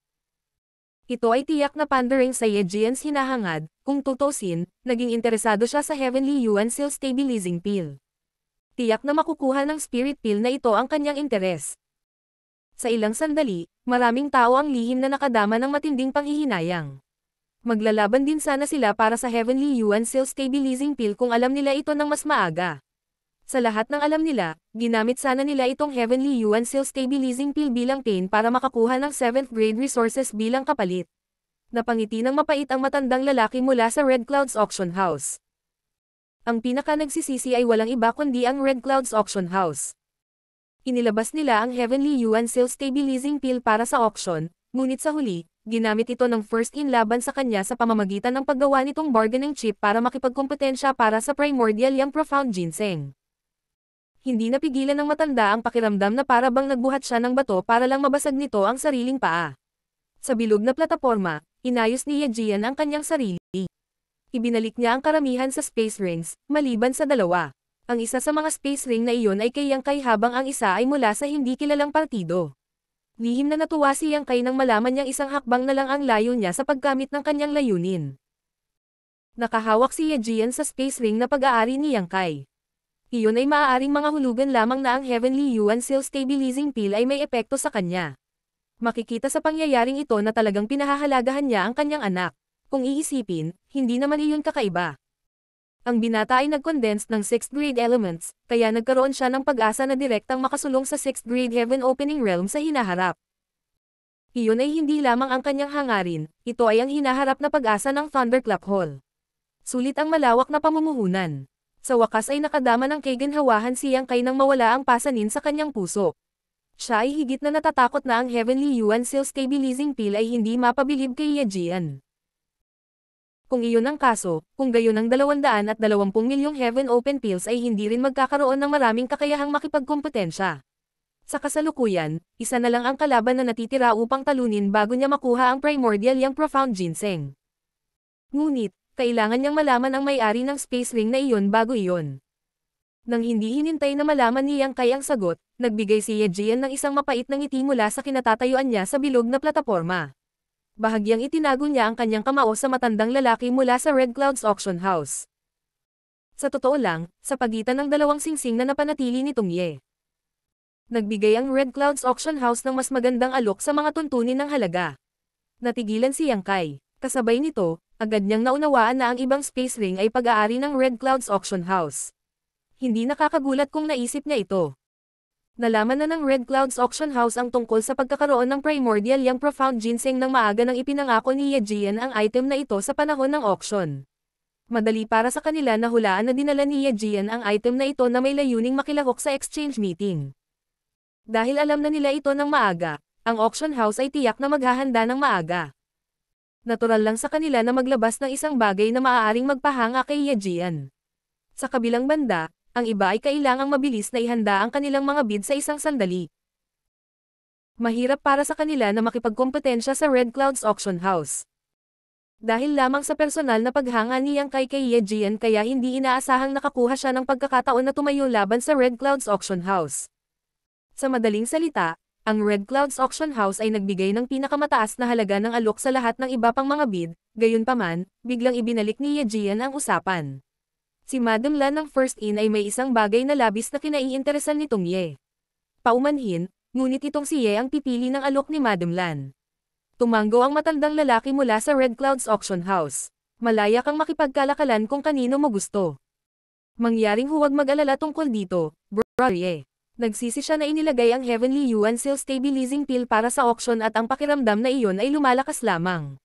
[SPEAKER 1] Ito ay tiyak na pandering sa Ye Jian's hinahangad, kung tutusin, naging interesado siya sa Heavenly Yuan Seal Stabilizing Pill. Tiyak na makukuha ng spirit pill na ito ang kanyang interes. Sa ilang sandali, maraming tao ang lihim na nakadama ng matinding panghihinayang. Maglalaban din sana sila para sa Heavenly Yuan Seal Stabilizing Pill kung alam nila ito ng mas maaga. Sa lahat ng alam nila, ginamit sana nila itong Heavenly Yuan Seal Stabilizing Pill bilang pain para makakuha ng 7th grade resources bilang kapalit. Napangiti ng mapait ang matandang lalaki mula sa Red Clouds Auction House. Ang pinaka nagsisisi ay walang iba kundi ang Red Clouds Auction House. Inilabas nila ang Heavenly Yuan Seal Stabilizing Pill para sa auction, ngunit sa huli, ginamit ito ng first in laban sa kanya sa pamamagitan ng paggawa nitong bargaining chip para makipagkompetensya para sa Primordial Yang Profound Ginseng. Hindi napigilan ng matanda ang pakiramdam na para bang nagbuhat siya ng bato para lang mabasag nito ang sariling paa. Sa bilog na plataporma, inayos ni Ye Jian ang kanyang sarili. Ibinalik niya ang karamihan sa space rings, maliban sa dalawa. Ang isa sa mga space ring na iyon ay kay Yang Kai habang ang isa ay mula sa hindi kilalang partido. Lihim na natuwa si Yang Kai nang malaman niyang isang hakbang na lang ang layo niya sa pagkamit ng kanyang layunin. Nakahawak si Ye Jian sa space ring na pag-aari ni Yang Kai. Iyon ay maaaring mga hulugan lamang na ang Heavenly Yuan Seal Stabilizing Pill ay may epekto sa kanya. Makikita sa pangyayaring ito na talagang pinahahalagahan niya ang kanyang anak. Kung iisipin, hindi naman iyon kakaiba. Ang binata ay nag-condense ng 6th grade elements, kaya nagkaroon siya ng pag-asa na direktang makasulong sa 6th grade heaven opening realm sa hinaharap. Iyon ay hindi lamang ang kanyang hangarin, ito ay ang hinaharap na pag-asa ng Thunderclap Hall. Sulit ang malawak na pamumuhunan. Sa wakas ay nakadama ng kaginhawahan si Yang Kai nang mawala ang pasanin sa kanyang puso. Siya ay higit na natatakot na ang Heavenly Yuan Seal Stabilizing Pill ay hindi mapabilib kay Ye Jian. Kung iyon ang kaso, kung gayon ang 220 milyong Heaven Open Pills ay hindi rin magkakaroon ng maraming kakayahang makipagkompetensya. Sa kasalukuyan, isa na lang ang kalaban na natitira upang talunin bago niya makuha ang Primordial Yang Profound Ginseng. Ngunit, kailangan niyang malaman ang may-ari ng space ring na iyon bago iyon. Nang hindi hinintay na malaman ni Yang Kai ang sagot, nagbigay si Ye Jian ng isang mapait na ngiti mula sa kinatatayuan niya sa bilog na plataporma. Bahagyang itinago niya ang kanyang kamao sa matandang lalaki mula sa Red Clouds Auction House. Sa totoo lang, sa pagitan ng dalawang singsing na napanatili nitong Ye. Nagbigay ang Red Clouds Auction House ng mas magandang alok sa mga tuntunin ng halaga. Natigilan si Yang Kai. Kasabay nito, agad niyang naunawaan na ang ibang space ring ay pag-aari ng Red Clouds Auction House. Hindi nakakagulat kung naisip niya ito. Nalaman na ng Red Clouds Auction House ang tungkol sa pagkakaroon ng Primordial Yang Profound Ginseng nang maaga nang ipinangako ni Ye Jian ang item na ito sa panahon ng auction. Madali para sa kanila na hulaan na dinala ni Ye Jian ang item na ito na may layuning makilahok sa exchange meeting. Dahil alam na nila ito ng maaga, ang auction house ay tiyak na maghahanda ng maaga. Natural lang sa kanila na maglabas ng isang bagay na maaaring magpahanga kay Ye Jian. Sa kabilang banda, ang iba ay kailangang mabilis na ihanda ang kanilang mga bid sa isang sandali. Mahirap para sa kanila na makipagkompetensya sa Red Clouds Auction House. Dahil lamang sa personal na paghanga ni Yang Kai kay Ye Jian kaya hindi inaasahang nakakuha siya ng pagkakataon na tumayo laban sa Red Clouds Auction House. Sa madaling salita, ang Red Clouds Auction House ay nagbigay ng pinakamataas na halaga ng alok sa lahat ng iba pang mga bid, gayunpaman, biglang ibinalik ni Ye Jian ang usapan. Si Madam Lan ng first in ay may isang bagay na labis na kinaiinteresan nitong Ye. Paumanhin, ngunit itong si Ye ang pipili ng alok ni Madam Lan. Tumango ang matandang lalaki mula sa Red Clouds Auction House. Malaya kang makipagkalakalan kung kanino mo gusto. Mangyaring huwag mag-alala tungkol dito, Brother Ye. Nagsisi siya na inilagay ang Heavenly Yuan Seal Stabilizing Pill para sa auction at ang pakiramdam na iyon ay lumalakas lamang.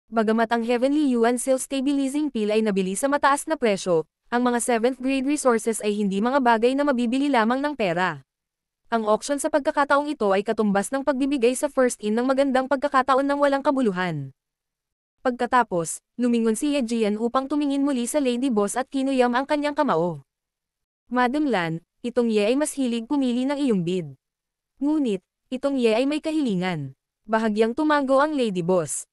[SPEAKER 1] Bagamat ang Heavenly Yuan Seal Stabilizing Pill ay nabili sa mataas na presyo, ang mga 7th grade resources ay hindi mga bagay na mabibili lamang ng pera. Ang auction sa pagkakataong ito ay katumbas ng pagbibigay sa first in ng magandang pagkakataon ng walang kabuluhan. Pagkatapos, lumingon si Ye Jian upang tumingin muli sa Lady Boss at kinuyam ang kanyang kamao. Madam Lan, itong Ye ay mas hilig pumili ng iyong bid. Ngunit, itong Ye ay may kahilingan. Bahagyang tumango ang Lady Boss.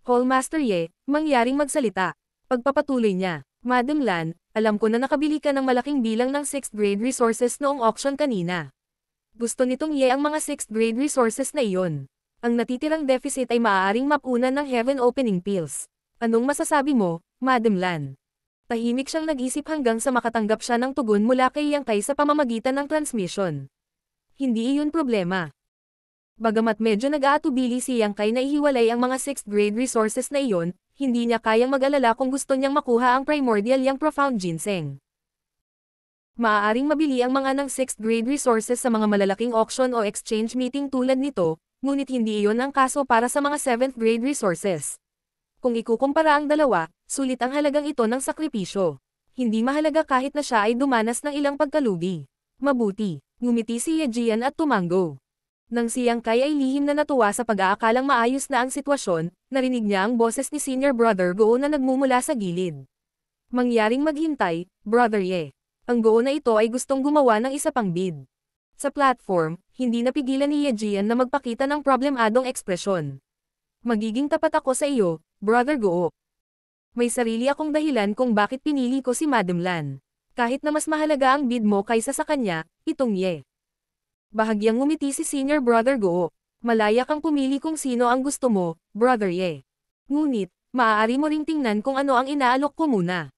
[SPEAKER 1] Hallmaster Ye, mangyaring magsalita. Pagpapatuloy niya, Madam Lan, alam ko na nakabili ka ng malaking bilang ng 6th grade resources noong auction kanina. Gusto nitong Ye ang mga 6th grade resources na iyon. Ang natitirang deficit ay maaaring mapunan ng Heaven Opening Pills. Anong masasabi mo, Madam Lan? Tahimik siyang nag-isip hanggang sa makatanggap siya ng tugon mula kay Yang Kai sa pamamagitan ng transmission. Hindi iyon problema. Bagamat medyo nag-aatubili si Yang Kai na ihiwalay ang mga 6th grade resources na iyon, hindi niya kayang mag-alala kung gusto niyang makuha ang Primordial Yang Profound Ginseng. Maaaring mabili ang mga ng 6th grade resources sa mga malalaking auction o exchange meeting tulad nito, ngunit hindi iyon ang kaso para sa mga 7th grade resources. Kung ikukumpara ang dalawa, sulit ang halagang ito ng sakripisyo. Hindi mahalaga kahit na siya ay dumanas ng ilang pagkalugi. Mabuti, ngumiti si Yejian at tumango. Nang si Yang Kai ay lihim na natuwa sa pag-aakalang maayos na ang sitwasyon, narinig niya ang boses ni Senior Brother Go na nagmumula sa gilid. Mangyaring maghintay, Brother Ye. Ang Go na ito ay gustong gumawa ng isa pang bid. Sa platform, hindi napigilan ni Yejian na magpakita ng problemadong ekspresyon. Magiging tapat ako sa iyo, Brother Go. May sarili akong dahilan kung bakit pinili ko si Madam Lan. Kahit na mas mahalaga ang bid mo kaysa sa kanya, itong Ye. Bahagyang ngumiti si Senior Brother Go. Malaya kang pumili kung sino ang gusto mo, Brother Ye. Ngunit, maaari mo ring tingnan kung ano ang inaalok ko muna.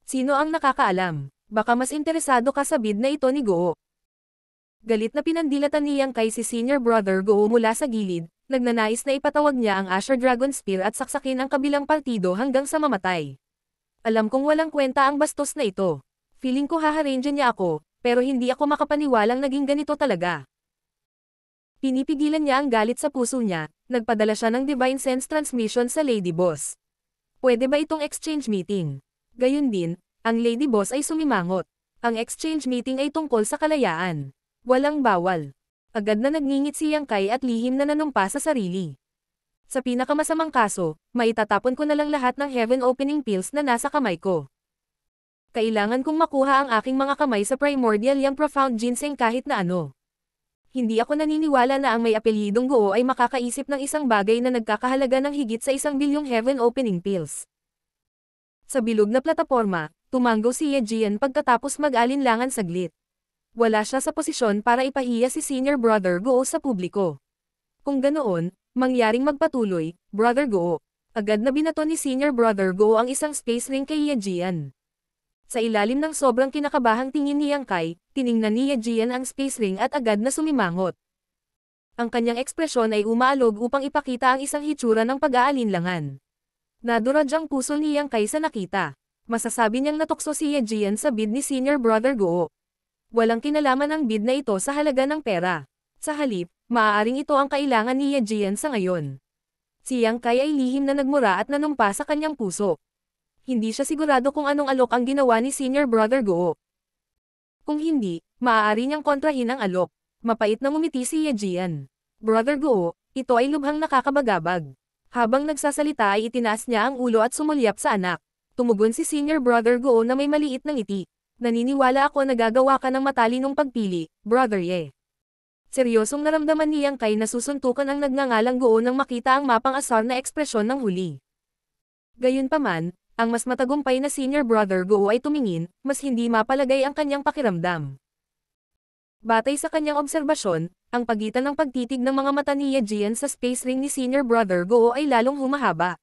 [SPEAKER 1] Sino ang nakakaalam? Baka mas interesado ka sa bid na ito ni Go. Galit na pinandilatan ni Yang Kai si Senior Brother Go mula sa gilid, nagnanais na ipatawag niya ang Asher Dragon Spear at saksakin ang kabilang partido hanggang sa mamatay. Alam kong walang kwenta ang bastos na ito. Feeling ko haharangin niya ako, pero hindi ako makapaniwalang naging ganito talaga. Pinipigilan niya ang galit sa puso niya, nagpadala siya ng Divine Sense Transmission sa Lady Boss. Pwede ba itong exchange meeting? Gayun din, ang Lady Boss ay sumimangot. Ang exchange meeting ay tungkol sa kalayaan. Walang bawal. Agad na nagngingit si Yang Kai at lihim na nanumpa sa sarili. Sa pinakamasamang kaso, maitatapon ko na lang lahat ng Heaven Opening Pills na nasa kamay ko. Kailangan kong makuha ang aking mga kamay sa Primordial Yang Profound Ginseng kahit na ano. Hindi ako naniniwala na ang may apelyidong Go ay makakaisip ng isang bagay na nagkakahalaga ng higit sa 1 bilyong Heaven Opening Pills. Sa bilog na plataporma, tumango si Yejian pagkatapos mag-alinlangan saglit. Wala siya sa posisyon para ipahiya si Senior Brother Go sa publiko. Kung ganoon, mangyaring magpatuloy, Brother Go. Agad na binato ni Senior Brother Go ang isang space ring kay Yejian. Sa ilalim ng sobrang kinakabahang tingin ni Yang Kai, tiningnan ni Yejian ang space ring at agad na sumimangot. Ang kanyang ekspresyon ay umaalog upang ipakita ang isang hitsura ng pag-aalinlangan. Naduraj ang puso ni Yang Kai sa nakita. Masasabi niyang natukso si Yejian sa bid ni Senior Brother Go. Walang kinalaman ang bid na ito sa halaga ng pera. Sa halip, maaaring ito ang kailangan ni Yejian sa ngayon. Si Yang Kai ay lihim na nagmura at nanumpa sa kanyang puso. Hindi siya sigurado kung anong alok ang ginawa ni Senior Brother Go. Kung hindi, maaari niyang kontrahin ang alok. Mapait na ngumiti si Yejian. Brother Go, ito ay lubhang nakakabagabag. Habang nagsasalita ay itinaas niya ang ulo at sumulyap sa anak. Tumugon si Senior Brother Go na may maliit na ngiti. Naniniwala ako na gagawa ka ng matalinong pagpili, Brother Ye. Seryosong naramdaman ni Yang Kai na susuntukan ang nagngangalang Go nang makita ang mapang-asar na ekspresyon ng huli. Gayunpaman, ang mas matagumpay na Senior Brother Go ay tumingin, mas hindi mapalagay ang kanyang pakiramdam. Batay sa kanyang obserbasyon, ang pagitan ng pagtitig ng mga mata ni Yejian sa space ring ni Senior Brother Go ay lalong humahaba.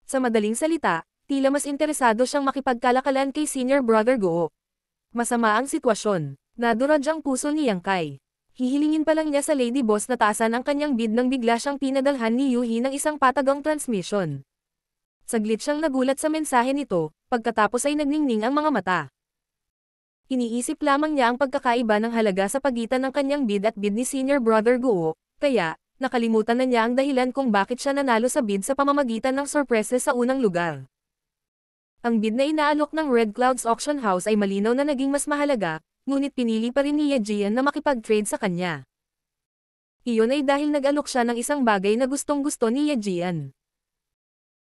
[SPEAKER 1] Sa madaling salita, tila mas interesado siyang makipagkalakalan kay Senior Brother Go. Masama ang sitwasyon. Naduraj ang puso ni Yang Kai. Hihilingin pa lang niya sa Lady Boss na taasan ang kanyang bid nang bigla siyang pinadalhan ni Yuhi ng isang patagang transmission. Saglit siyang nagulat sa mensahe nito, pagkatapos ay nagningning ang mga mata. Iniisip lamang niya ang pagkakaiba ng halaga sa pagitan ng kanyang bid at bid ni Senior Brother Go, kaya, nakalimutan na niya ang dahilan kung bakit siya nanalo sa bid sa pamamagitan ng sorpresa sa unang lugar. Ang bid na inaalok ng Red Clouds Auction House ay malinaw na naging mas mahalaga, ngunit pinili pa rin ni Yejian na makipag-trade sa kanya. Iyon ay dahil nag-alok siya ng isang bagay na gustong-gusto ni Yejian.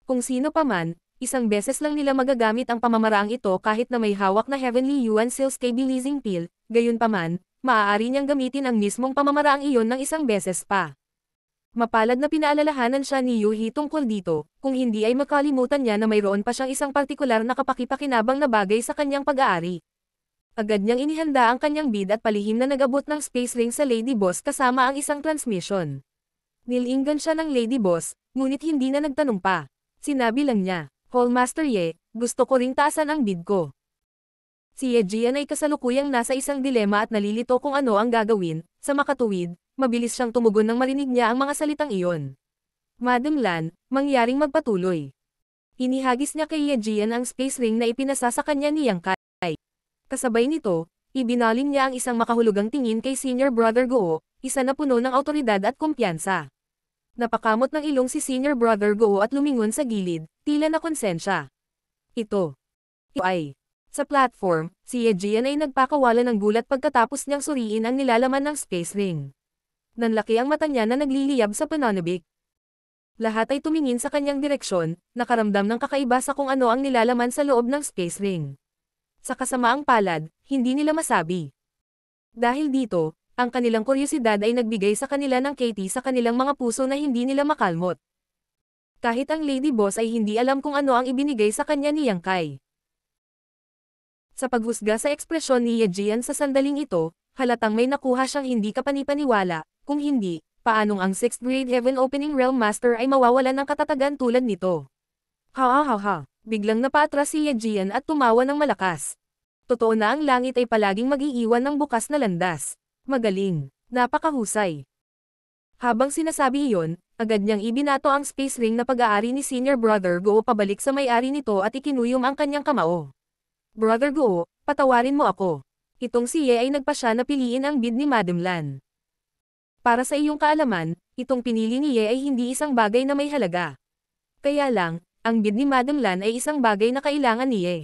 [SPEAKER 1] Kung sino pa man, isang beses lang nila magagamit ang pamamaraang ito kahit na may hawak na Heavenly Yuan Seal Stabilizing Pill, gayunpaman, maaari niyang gamitin ang mismong pamamaraang iyon ng isang beses pa. Mapalad na pinaalalahanan siya ni Yuhi tungkol dito, kung hindi ay makalimutan niya na mayroon pa siyang isang partikular na kapakipakinabang na bagay sa kanyang pag-aari. Agad niyang inihanda ang kanyang bid at palihim na nag-abot ng space ring sa Lady Boss kasama ang isang transmission. Nilinggan siya ng Lady Boss, ngunit hindi na nagtanong pa. Sinabi lang niya, Hallmaster Ye, gusto ko ring taasan ang bid ko. Si Ye Jian ay kasalukuyang nasa isang dilema at nalilito kung ano ang gagawin. Sa makatuwid, mabilis siyang tumugon nang marinig niya ang mga salitang iyon. Madam Lan, mangyaring magpatuloy. Inihagis niya kay Ye Jian ang space ring na ipinasa sa kanya ni Yang Kai. Kasabay nito, ibinaling niya ang isang makahulugang tingin kay Senior Brother Goo, isa na puno ng awtoridad at kumpiyansa. Napakamot ng ilong si Senior Brother Goo at lumingon sa gilid, tila na konsensya. Ito ay. Sa platform, si Ye Jian ay nagpakawala ng gulat pagkatapos niyang suriin ang nilalaman ng space ring. Nanlaki ang mata niya na nagliliyab sa pananabik. Lahat ay tumingin sa kanyang direksyon, nakaramdam ng kakaiba sa kung ano ang nilalaman sa loob ng space ring. Sa kasamaang palad, hindi nila masabi. Dahil dito, ang kanilang kuryosidad ay nagbigay sa kanila ng KT sa kanilang mga puso na hindi nila makalmot. Kahit ang Lady Boss ay hindi alam kung ano ang ibinigay sa kanya ni Yang Kai. Sa paghusga sa ekspresyon ni Ye Jian sa sandaling ito, halatang may nakuha siyang hindi kapanipaniwala, kung hindi, paanong ang 6th grade Heaven Opening Realm Master ay mawawalan ng katatagan tulad nito. Ha. Biglang napaatras si Ye Jian at tumawa ng malakas. Totoo na ang langit ay palaging mag-iiwan ng bukas na landas. Magaling. Napakahusay. Habang sinasabi iyon, agad niyang ibinato ang space ring na pag-aari ni Senior Brother Goo pabalik sa may-ari nito at ikinuyom ang kanyang kamao. Brother Goo, patawarin mo ako. Itong si Ye ay nagpasya na piliin ang bid ni Madam Lan. Para sa iyong kaalaman, itong pinili ni Ye ay hindi isang bagay na may halaga. Kaya lang, ang bid ni Madam Lan ay isang bagay na kailangan ni Ye.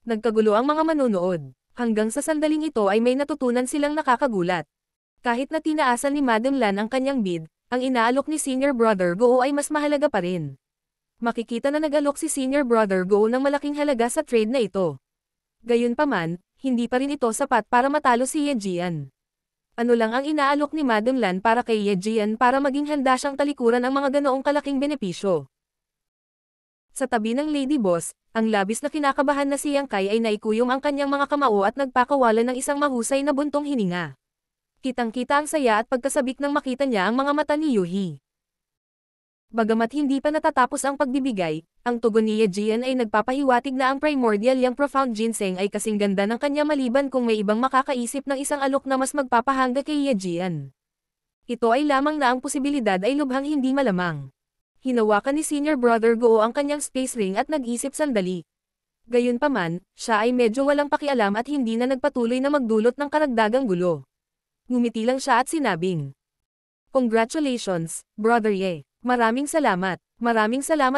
[SPEAKER 1] Nagkagulo ang mga manonood. Hanggang sa sandaling ito ay may natutunan silang nakakagulat. Kahit na tinaasan ni Madam Lan ang kanyang bid, ang inaalok ni Senior Brother Goo ay mas mahalaga pa rin. Makikita na nag-alok si Senior Brother Goo ng malaking halaga sa trade na ito. Gayunpaman, hindi pa rin ito sapat para matalo si Ye Jian. Ano lang ang inaalok ni Madam Lan para kay Ye Jian para maging handa siyang talikuran ang mga ganoong kalaking benepisyo. Sa tabi ng Lady Boss, ang labis na kinakabahan na si Yang Kai ay naikuyom ang kanyang mga kamao at nagpakawala ng isang mahusay na buntong hininga. Kitang-kita ang saya at pagkasabik nang makita niya ang mga mata ni Yuhi. Bagamat hindi pa natatapos ang pagbibigay, ang tugon ni Ye Jian ay nagpapahiwatig na ang primordial yang profound ginseng ay kasing ganda ng kanya maliban kung may ibang makakaisip ng isang alok na mas magpapahanga kay Ye Jian. Ito ay lamang na ang posibilidad ay lubhang hindi malamang. Hinawakan ni Senior Brother Goo ang kanyang space ring at nag-isip sandali. Gayunpaman, siya ay medyo walang pakialam at hindi na nagpatuloy na magdulot ng karagdagang gulo. Ngumiti lang siya at sinabing, "Congratulations, Brother Ye. Maraming salamat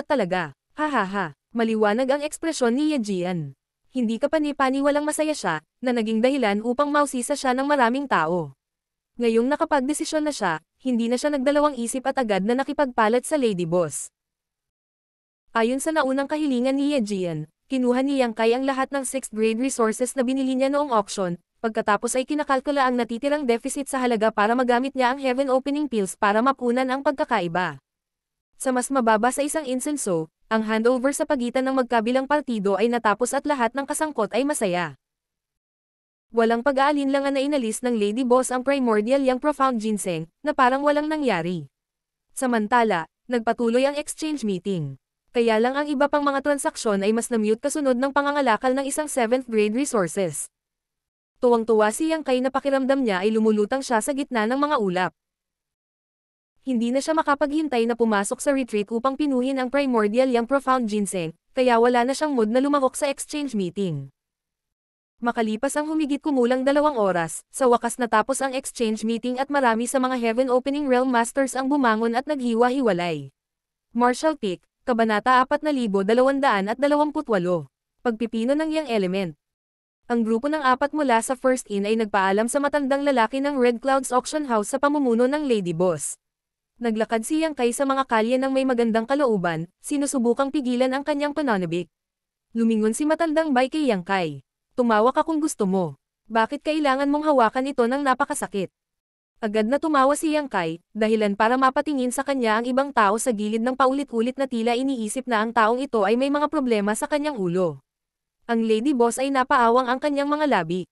[SPEAKER 1] talaga. Ha. Maliwanag ang ekspresyon ni Ye Jian. Hindi ka panipaniwalang masaya siya, na naging dahilan upang mausisa siya ng maraming tao. Ngayong nakapagdesisyon na siya, hindi na siya nagdalawang isip at agad na nakipagpalat sa Lady Boss. Ayon sa naunang kahilingan ni Ye Jian, kinuha ni Yang Kai ang lahat ng 6th grade resources na binili niya noong auction, pagkatapos ay kinakalkula ang natitirang deficit sa halaga para magamit niya ang Heaven Opening Pills para mapunan ang pagkakaiba. Sa mas mababa sa isang insenso, ang handover sa pagitan ng magkabilang partido ay natapos at lahat ng kasangkot ay masaya. Walang pag-aalinlangan na inalis ng Lady Boss ang primordial yang profound ginseng, na parang walang nangyari. Samantala, nagpatuloy ang exchange meeting. Kaya lang ang iba pang mga transaksyon ay mas na-mute kasunod ng pangangalakal ng isang 7th grade resources. Tuwang-tuwa si Yang Kai na pakiramdam niya ay lumulutang siya sa gitna ng mga ulap. Hindi na siya makapaghintay na pumasok sa retreat upang pinuhin ang primordial yang profound ginseng, kaya wala na siyang mood na lumahok sa exchange meeting. Makalipas ang humigit kumulang 2 oras, sa wakas natapos ang exchange meeting at marami sa mga Heaven Opening Realm Masters ang bumangon at naghiwa-hiwalay. Martial Peak, Kabanata 4228. Pagpipino ng Yang Element. Ang grupo ng 4 mula sa First Inn ay nagpaalam sa matandang lalaki ng Red Clouds Auction House sa pamumuno ng Lady Boss. Naglakad si Yang Kai sa mga kalye ng may magandang kalooban, sinusubukang pigilan ang kanyang pananabik. Lumingon si matandang Bai kay Yang Kai. Tumawa ka kung gusto mo. Bakit kailangan mong hawakan ito ng napakasakit? Agad na tumawa si Yang Kai, dahilan para mapatingin sa kanya ang ibang tao sa gilid ng paulit-ulit na tila iniisip na ang taong ito ay may mga problema sa kanyang ulo. Ang lady boss ay napaawang ang kanyang mga labi.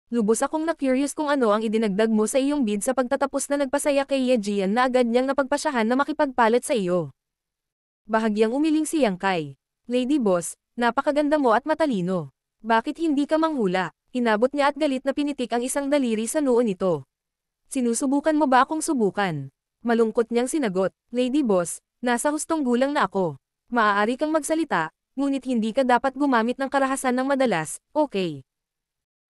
[SPEAKER 1] Lubos akong na-curious kung ano ang idinagdag mo sa iyong bid sa pagtatapos na nagpasaya kay Ye Jian na agad niyang napagpasyahan na makipagpalit sa iyo. Bahagyang umiling si Yang Kai. Lady boss, napakaganda mo at matalino. Bakit hindi ka manghula? Inabot niya at galit na pinitik ang isang daliri sa noo nito. Sinusubukan mo ba akong subukan? Malungkot niyang sinagot, Lady boss, nasa hustong gulang na ako. Maaari kang magsalita, ngunit hindi ka dapat gumamit ng karahasan ng madalas, okay?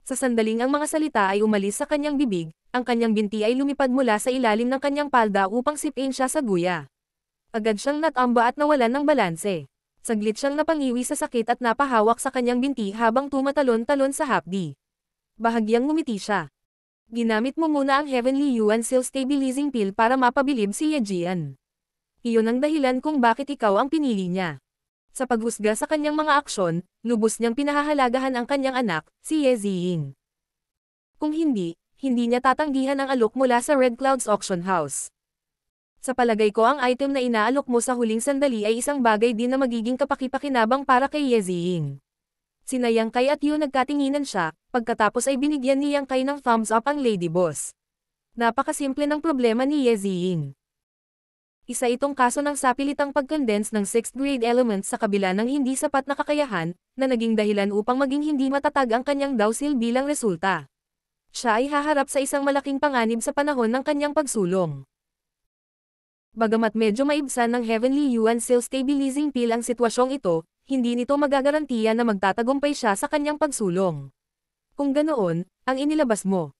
[SPEAKER 1] Sa sandaling ang mga salita ay umalis sa kanyang bibig, ang kanyang binti ay lumipad mula sa ilalim ng kanyang palda upang sipin siya sa guya. Agad siyang natamba at nawalan ng balanse. Saglit siyang napangiwi sa sakit at napahawak sa kanyang binti habang tumatalon-talon sa hapdi. Bahagyang ngumiti siya. Ginamit mo muna ang Heavenly Yuan Seal Stabilizing Pill para mapabilib si Ye Jian. Iyon ang dahilan kung bakit ikaw ang pinili niya. Sa paghusga sa kanyang mga aksyon, lubos niyang pinahahalagahan ang kanyang anak, si Ye Ziying. Kung hindi niya tatanggihan ang alok mula sa Red Clouds Auction House. Sa palagay ko ang item na inaalok mo sa huling sandali ay isang bagay din na magiging kapaki-pakinabang para kay Ye Ziying. Sina Yang Kai at Yu nagkatinginan siya, pagkatapos ay binigyan ni Yang Kai ng thumbs up ang lady boss. Napakasimple ng problema ni Ye Ziying. Isa itong kaso ng sapilitang pag-condense ng 6th grade elements sa kabila ng hindi sapat na kakayahan, na naging dahilan upang maging hindi matatag ang kanyang dowsil bilang resulta. Siya ay haharap sa isang malaking panganib sa panahon ng kanyang pagsulong. Bagamat medyo maibsan ng Heavenly Yuan Seal Stabilizing Pill ang sitwasyong ito, hindi nito magagarantiya na magtatagumpay siya sa kanyang pagsulong. Kung ganoon, ang inilabas mo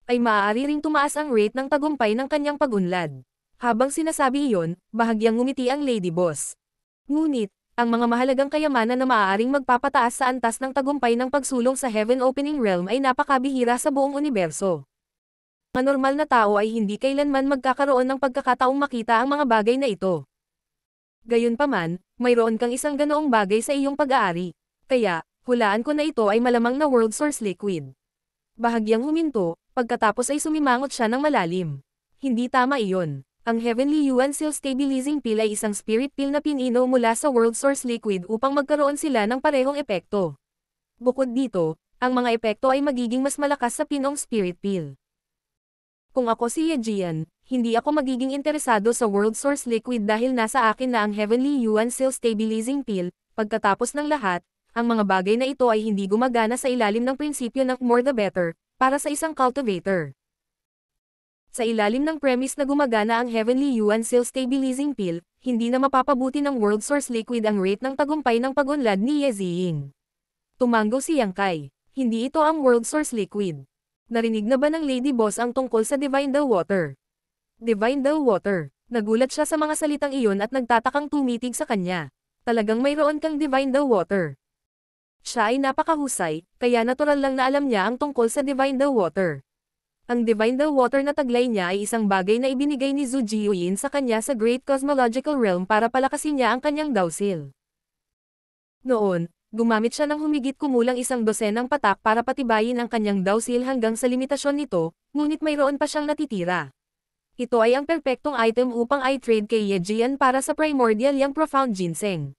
[SPEAKER 1] ay maaari ring tumaas ang rate ng tagumpay ng kanyang pag-unlad. Habang sinasabi iyon, bahagyang ngumiti ang lady boss. Ngunit, ang mga mahalagang kayamanan na maaaring magpapataas sa antas ng tagumpay ng pagsulong sa Heaven Opening Realm ay napakabihira sa buong universo. Mga normal na tao ay hindi kailanman magkakaroon ng pagkakataong makita ang mga bagay na ito. Gayunpaman, mayroon kang isang ganoong bagay sa iyong pag-aari. Kaya, hulaan ko na ito ay malamang na World Source Liquid. Bahagyang huminto, pagkatapos ay sumimangot siya ng malalim. Hindi tama iyon. Ang Heavenly Yuan Seal Stabilizing Pill ay isang spirit pill na pinino mula sa World Source Liquid upang magkaroon sila ng parehong epekto. Bukod dito, ang mga epekto ay magiging mas malakas sa pinong spirit pill. Kung ako si Ye Jian, hindi ako magiging interesado sa World Source Liquid dahil nasa akin na ang Heavenly Yuan Seal Stabilizing Pill. Pagkatapos ng lahat, ang mga bagay na ito ay hindi gumagana sa ilalim ng prinsipyo ng more the better, para sa isang cultivator. Sa ilalim ng premise na gumagana ang Heavenly Yuan Seal Stabilizing Pill, hindi na mapapabuti ng World Source Liquid ang rate ng tagumpay ng pag-unlad ni Ye Ziying. Tumango si Yang Kai. Hindi ito ang World Source Liquid. Narinig na ba ng Lady Boss ang tungkol sa Divine Dao Water? Divine Dao Water. Nagulat siya sa mga salitang iyon at nagtatakang tumitig sa kanya. Talagang mayroon kang Divine Dao Water. Siya ay napakahusay, kaya natural lang na alam niya ang tungkol sa Divine Dao Water. Ang Divine Dao Water na taglay niya ay isang bagay na ibinigay ni Zhu Jiuyin sa kanya sa Great Cosmological Realm para palakasin niya ang kanyang dowsil. Noon, gumamit siya ng humigit kumulang 100 patak para patibayin ang kanyang dowsil hanggang sa limitasyon nito, ngunit mayroon pa siyang natitira. Ito ay ang perpektong item upang i-trade kay Ye Jian para sa primordial yang profound ginseng.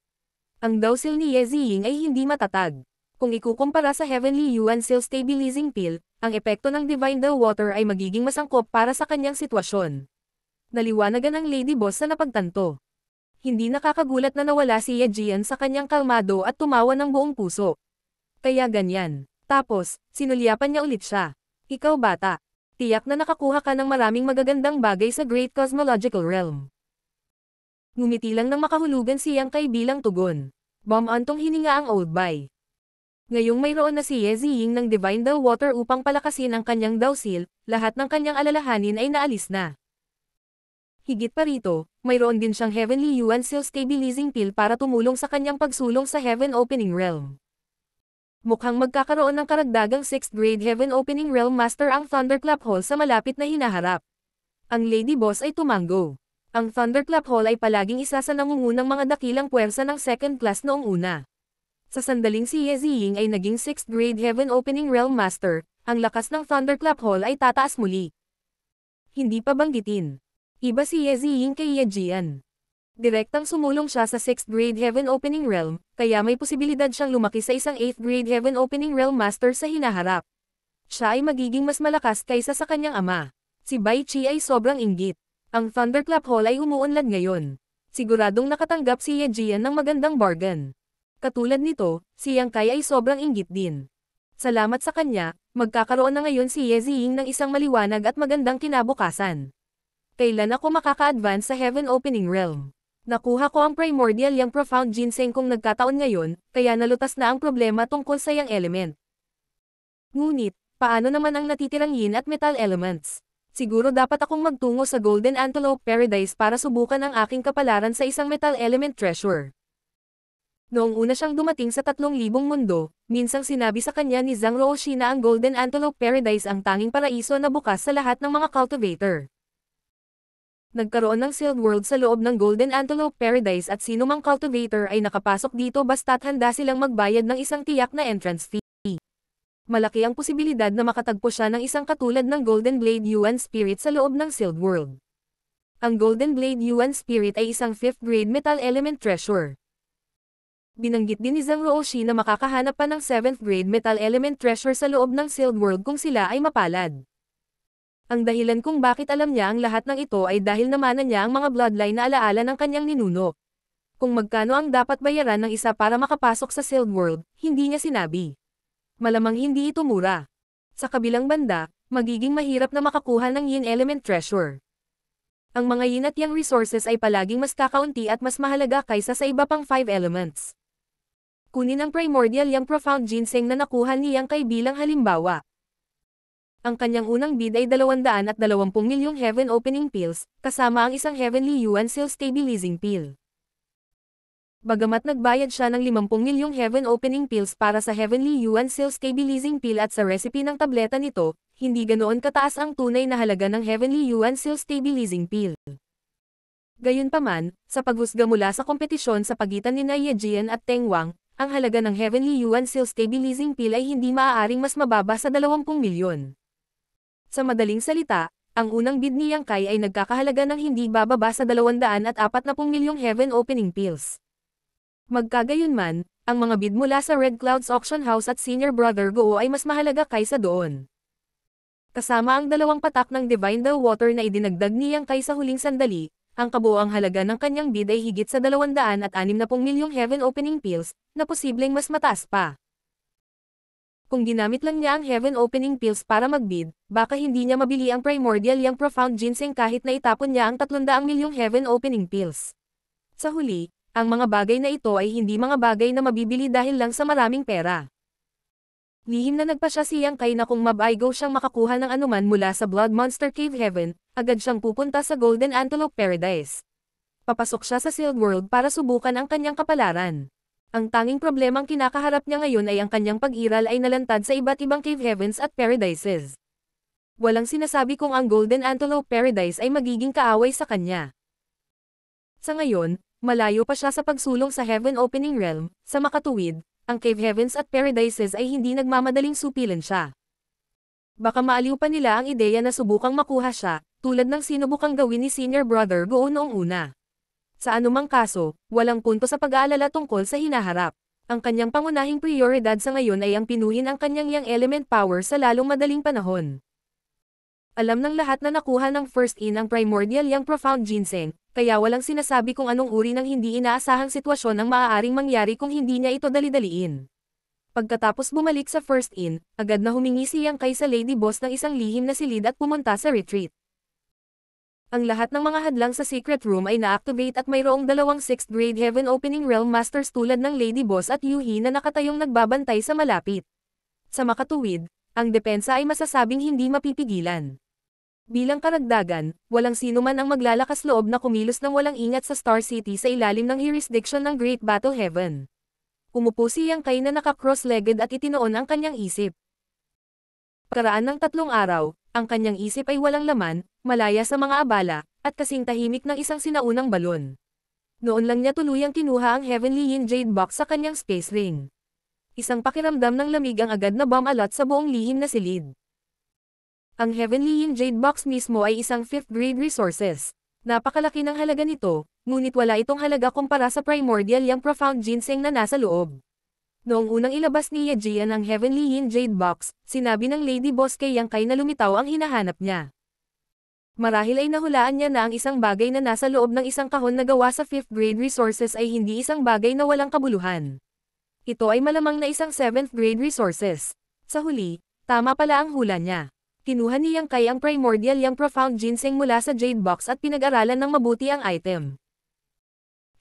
[SPEAKER 1] Ang dowsil ni Ye Ziying ay hindi matatag. Kung ikukumpara sa Heavenly Yuan Seal Stabilizing Pill, ang epekto ng Divine Dao Water ay magiging masangkop para sa kanyang sitwasyon. Naliwanagan ng Lady Boss sa napagtanto. Hindi nakakagulat na nawala si Ye Jian sa kanyang kalmado at tumawa ng buong puso. Kaya ganyan. Tapos, sinulyapan niya ulit siya. Ikaw bata. Tiyak na nakakuha ka ng maraming magagandang bagay sa Great Cosmological Realm. Ngumiti lang ng makahulugan si Yang Kai bilang tugon. Bumantong hininga ang old boy. Ngayong mayroon na si Ye Ziying ng Divine Dao Water upang palakasin ang kanyang dowsil, lahat ng kanyang alalahanin ay naalis na. Higit pa rito, mayroon din siyang Heavenly Yuan Seal Stabilizing Pill para tumulong sa kanyang pagsulong sa Heaven Opening Realm. Mukhang magkakaroon ng karagdagang 6th grade Heaven Opening Realm Master ang Thunderclap Hall sa malapit na hinaharap. Ang Lady Boss ay tumango. Ang Thunderclap Hall ay palaging isa sa nangungunang mga dakilang puwersa ng second class noong una. Sa sandaling si Ye Ziying ay naging 6th grade Heaven Opening Realm Master, ang lakas ng Thunderclap Hall ay tataas muli. Hindi pa banggitin. Iba si Ye Ziying kay Ye Jian. Direktang sumulong siya sa 6th grade Heaven Opening Realm, kaya may posibilidad siyang lumaki sa isang 8th grade Heaven Opening Realm Master sa hinaharap. Siya ay magiging mas malakas kaysa sa kanyang ama. Si Bai Qi ay sobrang inggit. Ang Thunderclap Hall ay umuunlad ngayon. Siguradong nakatanggap si Ye Jian ng magandang bargain. Katulad nito, si Yang Kai ay sobrang inggit din. Salamat sa kanya, magkakaroon na ngayon si Ye Ziying ng isang maliwanag at magandang kinabukasan. Kailan ako makaka-advance sa Heaven Opening Realm? Nakuha ko ang Primordial Yang Profound Ginseng kung nagkataon ngayon, kaya nalutas na ang problema tungkol sa Yang Element. Ngunit, paano naman ang natitirang Yin at Metal Elements? Siguro dapat akong magtungo sa Golden Antelope Paradise para subukan ang aking kapalaran sa isang Metal Element Treasure. Noong una siyang dumating sa 3,000 mundo, minsang sinabi sa kanya ni Zhang Ruoxi na ang Golden Antelope Paradise ang tanging paraiso na bukas sa lahat ng mga cultivator. Nagkaroon ng sealed world sa loob ng Golden Antelope Paradise at sino mang cultivator ay nakapasok dito basta't handa silang magbayad ng isang tiyak na entrance fee. Malaki ang posibilidad na makatagpo siya ng isang katulad ng Golden Blade Yuan Spirit sa loob ng sealed world. Ang Golden Blade Yuan Spirit ay isang 5th grade metal element treasure. Binanggit din ni Zhang Ruoxi na makakahanap pa ng 7th grade metal element treasure sa loob ng sealed world kung sila ay mapalad. Ang dahilan kung bakit alam niya ang lahat ng ito ay dahil namanan niya ang mga bloodline na alaala ng kanyang ninuno. Kung magkano ang dapat bayaran ng isa para makapasok sa sealed world, hindi niya sinabi. Malamang hindi ito mura. Sa kabilang banda, magiging mahirap na makakuha ng Yin Element Treasure. Ang mga Yin at Yang resources ay palaging mas kakaunti at mas mahalaga kaysa sa iba pang 5 elements. Kunin ang Primordial Yang Profound Ginseng na nakuha ni Yang Kai bilang halimbawa. Ang kanyang unang bid ay 220 milyong Heaven Opening Pills, kasama ang isang Heavenly Yuan Seal Stabilizing Pill. Bagamat nagbayad siya ng 50 milyong Heaven Opening Pills para sa Heavenly Yuan Seal Stabilizing Pill at sa recipe ng tableta nito, hindi ganoon kataas ang tunay na halaga ng Heavenly Yuan Seal Stabilizing Pill. Gayunpaman, sa paghusga mula sa kompetisyon sa pagitan ni Ye Jian at Teng Wang, ang halaga ng Heavenly Yuan Seal Stabilizing Pill ay hindi maaaring mas mababa sa 20 milyon. Sa madaling salita, ang unang bid ni Yang Kai ay nagkakahalaga ng hindi bababa sa 240 milyong Heaven Opening Pills. Magkagayunman, ang mga bid mula sa Red Clouds Auction House at Senior Brother Go ay mas mahalaga kaysa doon. Kasama ang 2 patak ng Divine Well Water na idinagdag ni Yang Kai sa huling sandali, ang kabuoang halaga ng kanyang bid ay higit sa 260 milyong Heaven Opening Pills, na posibleng mas mataas pa. Kung ginamit lang niya ang Heaven Opening Pills para magbid, baka hindi niya mabili ang Primordial Yang Profound Ginseng kahit na itapon niya ang 300 milyong Heaven Opening Pills. Sa huli, ang mga bagay na ito ay hindi mga bagay na mabibili dahil lang sa maraming pera. Lihim na nagpasya si Yang Kai na kung mabaigo siyang makakuha ng anuman mula sa Blood Monster Cave Heaven, agad siyang pupunta sa Golden Antelope Paradise. Papasok siya sa sealed world para subukan ang kanyang kapalaran. Ang tanging problemang kinakaharap niya ngayon ay ang kanyang pag-iral ay nalantad sa iba't ibang cave heavens at paradises. Walang sinasabi kung ang Golden Antelope Paradise ay magiging kaaway sa kanya. Sa ngayon, malayo pa siya sa pagsulong sa Heaven Opening Realm, sa makatuwid, ang Cave Heavens at Paradises ay hindi nagmamadaling supilan siya. Baka maaliw pa nila ang ideya na subukang makuha siya, tulad ng sinubukang gawin ni Senior Brother Go noong una. Sa anumang kaso, walang punto sa pag-aalala tungkol sa hinaharap. Ang kanyang pangunahing prioridad sa ngayon ay ang pinuhin ang kanyang Yang Element Power sa lalong madaling panahon. Alam ng lahat na nakuha ng first in ang Primordial Yang Profound Ginseng, kaya walang sinasabi kung anong uri ng hindi inaasahang sitwasyon ang maaaring mangyari kung hindi niya ito dali-daliin. Pagkatapos bumalik sa first in, agad na humingi si Yang Kai sa Lady Boss ng isang lihim na silid at pumunta sa retreat. Ang lahat ng mga hadlang sa secret room ay na-activate at mayroong 2 6th grade Heaven Opening Realm Masters tulad ng Lady Boss at Yuhi na nakatayong nagbabantay sa malapit. Sa makatuwid, ang depensa ay masasabing hindi mapipigilan. Bilang karagdagan, walang sino man ang maglalakas loob na kumilos ng walang ingat sa Star City sa ilalim ng jurisdiction ng Great Battle Heaven. Umupo si Yang Kai na naka-cross-legged at itinoon ang kanyang isip. Pagkaraan ng 3 araw, ang kanyang isip ay walang laman, malaya sa mga abala, at kasing tahimik ng isang sinaunang balon. Noon lang niya tuluyang kinuha ang Heavenly Yin Jade Box sa kanyang space ring. Isang pakiramdam ng lamig ang agad na bumalot sa buong lihim na silid. Ang Heavenly Yin Jade Box mismo ay isang 5th grade resources. Napakalaki ng halaga nito, ngunit wala itong halaga kumpara sa primordial yang profound ginseng na nasa loob. Noong unang ilabas ni Yejian ang Heavenly Yin Jade Box, sinabi ng Lady Boss kay Yang Kai na lumitaw ang hinahanap niya. Marahil ay nahulaan niya na ang isang bagay na nasa loob ng isang kahon na gawa sa 5th grade resources ay hindi isang bagay na walang kabuluhan. Ito ay malamang na isang 7th grade resources. Sa huli, tama pala ang hula niya. Kinuha ni Yang Kai ang primordial yang profound ginseng mula sa Jade Box at pinag-aralan ng mabuti ang item.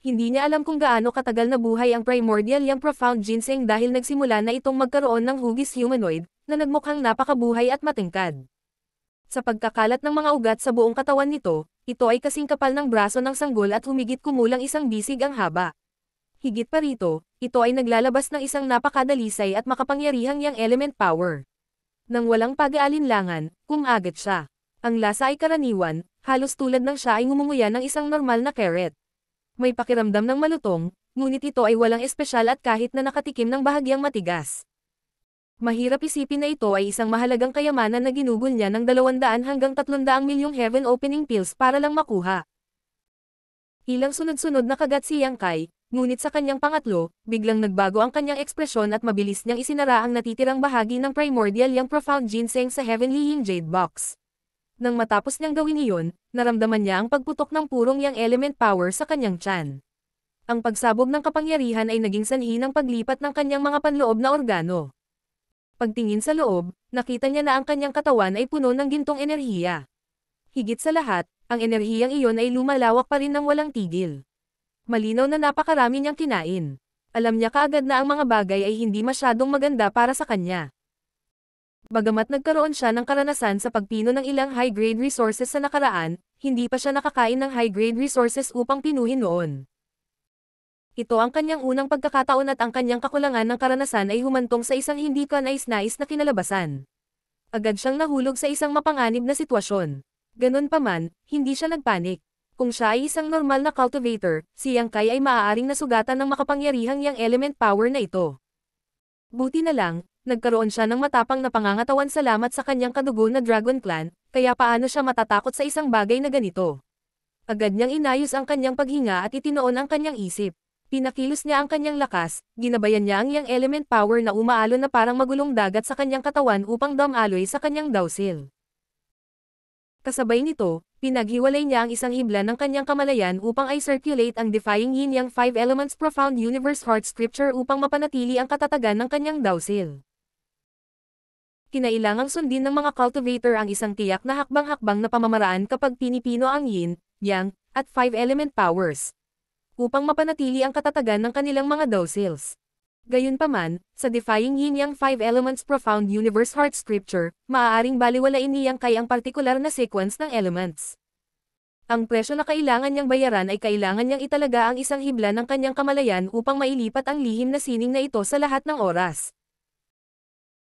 [SPEAKER 1] Hindi niya alam kung gaano katagal na buhay ang primordial yang profound ginseng dahil nagsimula na itong magkaroon ng hugis humanoid, na nagmukhang napakabuhay at matingkad. Sa pagkakalat ng mga ugat sa buong katawan nito, ito ay kasing kapal ng braso ng sanggol at humigit kumulang isang bisig ang haba. Higit pa rito, ito ay naglalabas ng isang napakadalisay at makapangyarihang yang element power. Nang walang pag-aalinlangan, kumagat siya. Ang lasa ay karaniwan, halos tulad ng siya ay ngumunguya ng isang normal na carrot. May pakiramdam ng malutong, ngunit ito ay walang espesyal at kahit na nakatikim ng bahagyang matigas. Mahirap isipin na ito ay isang mahalagang kayamanan na ginugol niya ng 200 hanggang 300 milyong heaven opening pills para lang makuha. Ilang sunod-sunod na kagat si Yang Kai, ngunit sa kanyang pangatlo, biglang nagbago ang kanyang ekspresyon at mabilis niyang isinara ang natitirang bahagi ng primordial yang profound ginseng sa Heavenly Yin Jade Box. Nang matapos niyang gawin iyon, naramdaman niya ang pagputok ng purong yang element power sa kanyang tiyan. Ang pagsabog ng kapangyarihan ay naging sanhi ng paglipat ng kanyang mga panloob na organo. Pagtingin sa loob, nakita niya na ang kanyang katawan ay puno ng gintong enerhiya. Higit sa lahat, ang enerhiyang iyon ay lumalawak pa rin ng walang tigil. Malinaw na napakarami niyang kinain. Alam niya kaagad na ang mga bagay ay hindi masyadong maganda para sa kanya. Bagamat nagkaroon siya ng karanasan sa pagpino ng ilang high-grade resources sa nakaraan, hindi pa siya nakakain ng high-grade resources upang pinuhin noon. Ito ang kanyang unang pagkakataon at ang kanyang kakulangan ng karanasan ay humantong sa isang hindi kanais-nais na kinalabasan. Agad siyang nahulog sa isang mapanganib na sitwasyon. Ganun pa man, hindi siya nagpanik. Kung siya ay isang normal na cultivator, si Yang Kai ay maaaring nasugatan ng makapangyarihang yang element power na ito. Buti na lang, nagkaroon siya ng matapang na pangangatawan salamat sa kanyang kadugo na Dragon Clan, kaya paano siya matatakot sa isang bagay na ganito. Agad niyang inayos ang kanyang paghinga at itinoon ang kanyang isip. Pinakilos niya ang kanyang lakas, ginabayan niya ang yang element power na umaalon na parang magulong dagat sa kanyang katawan upang dumaloy sa kanyang dawsil. Kasabay nito, pinaghiwalay niya ang isang hibla ng kanyang kamalayan upang i-circulate ang Defying Yin Yang 5 Elements Profound Universe Heart Scripture upang mapanatili ang katatagan ng kanyang dawsil. Kinailangang sundin ng mga cultivator ang isang tiyak na hakbang-hakbang na pamamaraan kapag pinipino ang Yin, Yang, at 5 element powers, upang mapanatili ang katatagan ng kanilang mga dawsils. Gayunpaman, sa Defying Yin Yang 5 Elements Profound Universe Heart Scripture, maaaring baliwalain ni Yang Kai ang partikular na sequence ng elements. Ang presyo na kailangan niyang bayaran ay kailangan niyang italaga ang isang hibla ng kanyang kamalayan upang mailipat ang lihim na sining na ito sa lahat ng oras.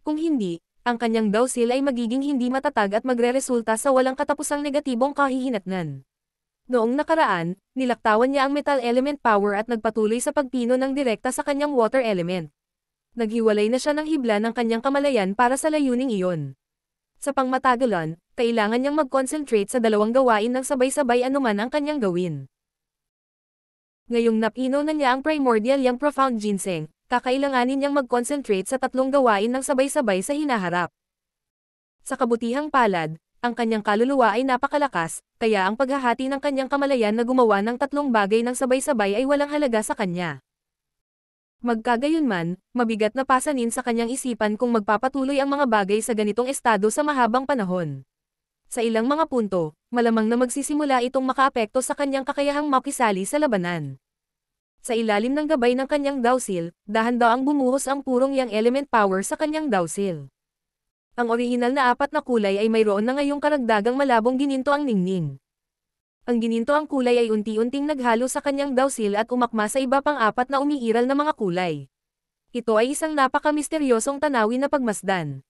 [SPEAKER 1] Kung hindi, ang kanyang dawsil ay magiging hindi matatag at magreresulta sa walang katapusang negatibong kahihinatnan. Noong nakaraan, nilaktawan niya ang metal element power at nagpatuloy sa pagpino ng direkta sa kanyang water element. Naghiwalay na siya ng hibla ng kanyang kamalayan para sa layuning iyon. Sa pangmatagalan, kailangan niyang mag-concentrate sa dalawang gawain ng sabay-sabay anuman ang kanyang gawin. Ngayong napino na niya ang primordial yang profound ginseng, kakailanganin niyang mag-concentrate sa tatlong gawain ng sabay-sabay sa hinaharap. Sa kabutihang palad, ang kanyang kaluluwa ay napakalakas, kaya ang paghahati ng kanyang kamalayan na gumawa ng tatlong bagay ng sabay-sabay ay walang halaga sa kanya. Magkagayunman, mabigat na pasanin sa kanyang isipan kung magpapatuloy ang mga bagay sa ganitong estado sa mahabang panahon. Sa ilang mga punto, malamang na magsisimula itong makaapekto sa kanyang kakayahang makisali sa labanan. Sa ilalim ng gabay ng kanyang dawsil, dahan-daang bumuhos ang purong yang element power sa kanyang dawsil. Ang orihinal na apat na kulay ay mayroon na ngayong karagdagang malabong gininto ang ningning. Ang gininto ang kulay ay unti-unting naghalo sa kanyang dawsil at umakma sa iba pang apat na umiiral na mga kulay. Ito ay isang napaka-misteryosong tanawin na pagmasdan.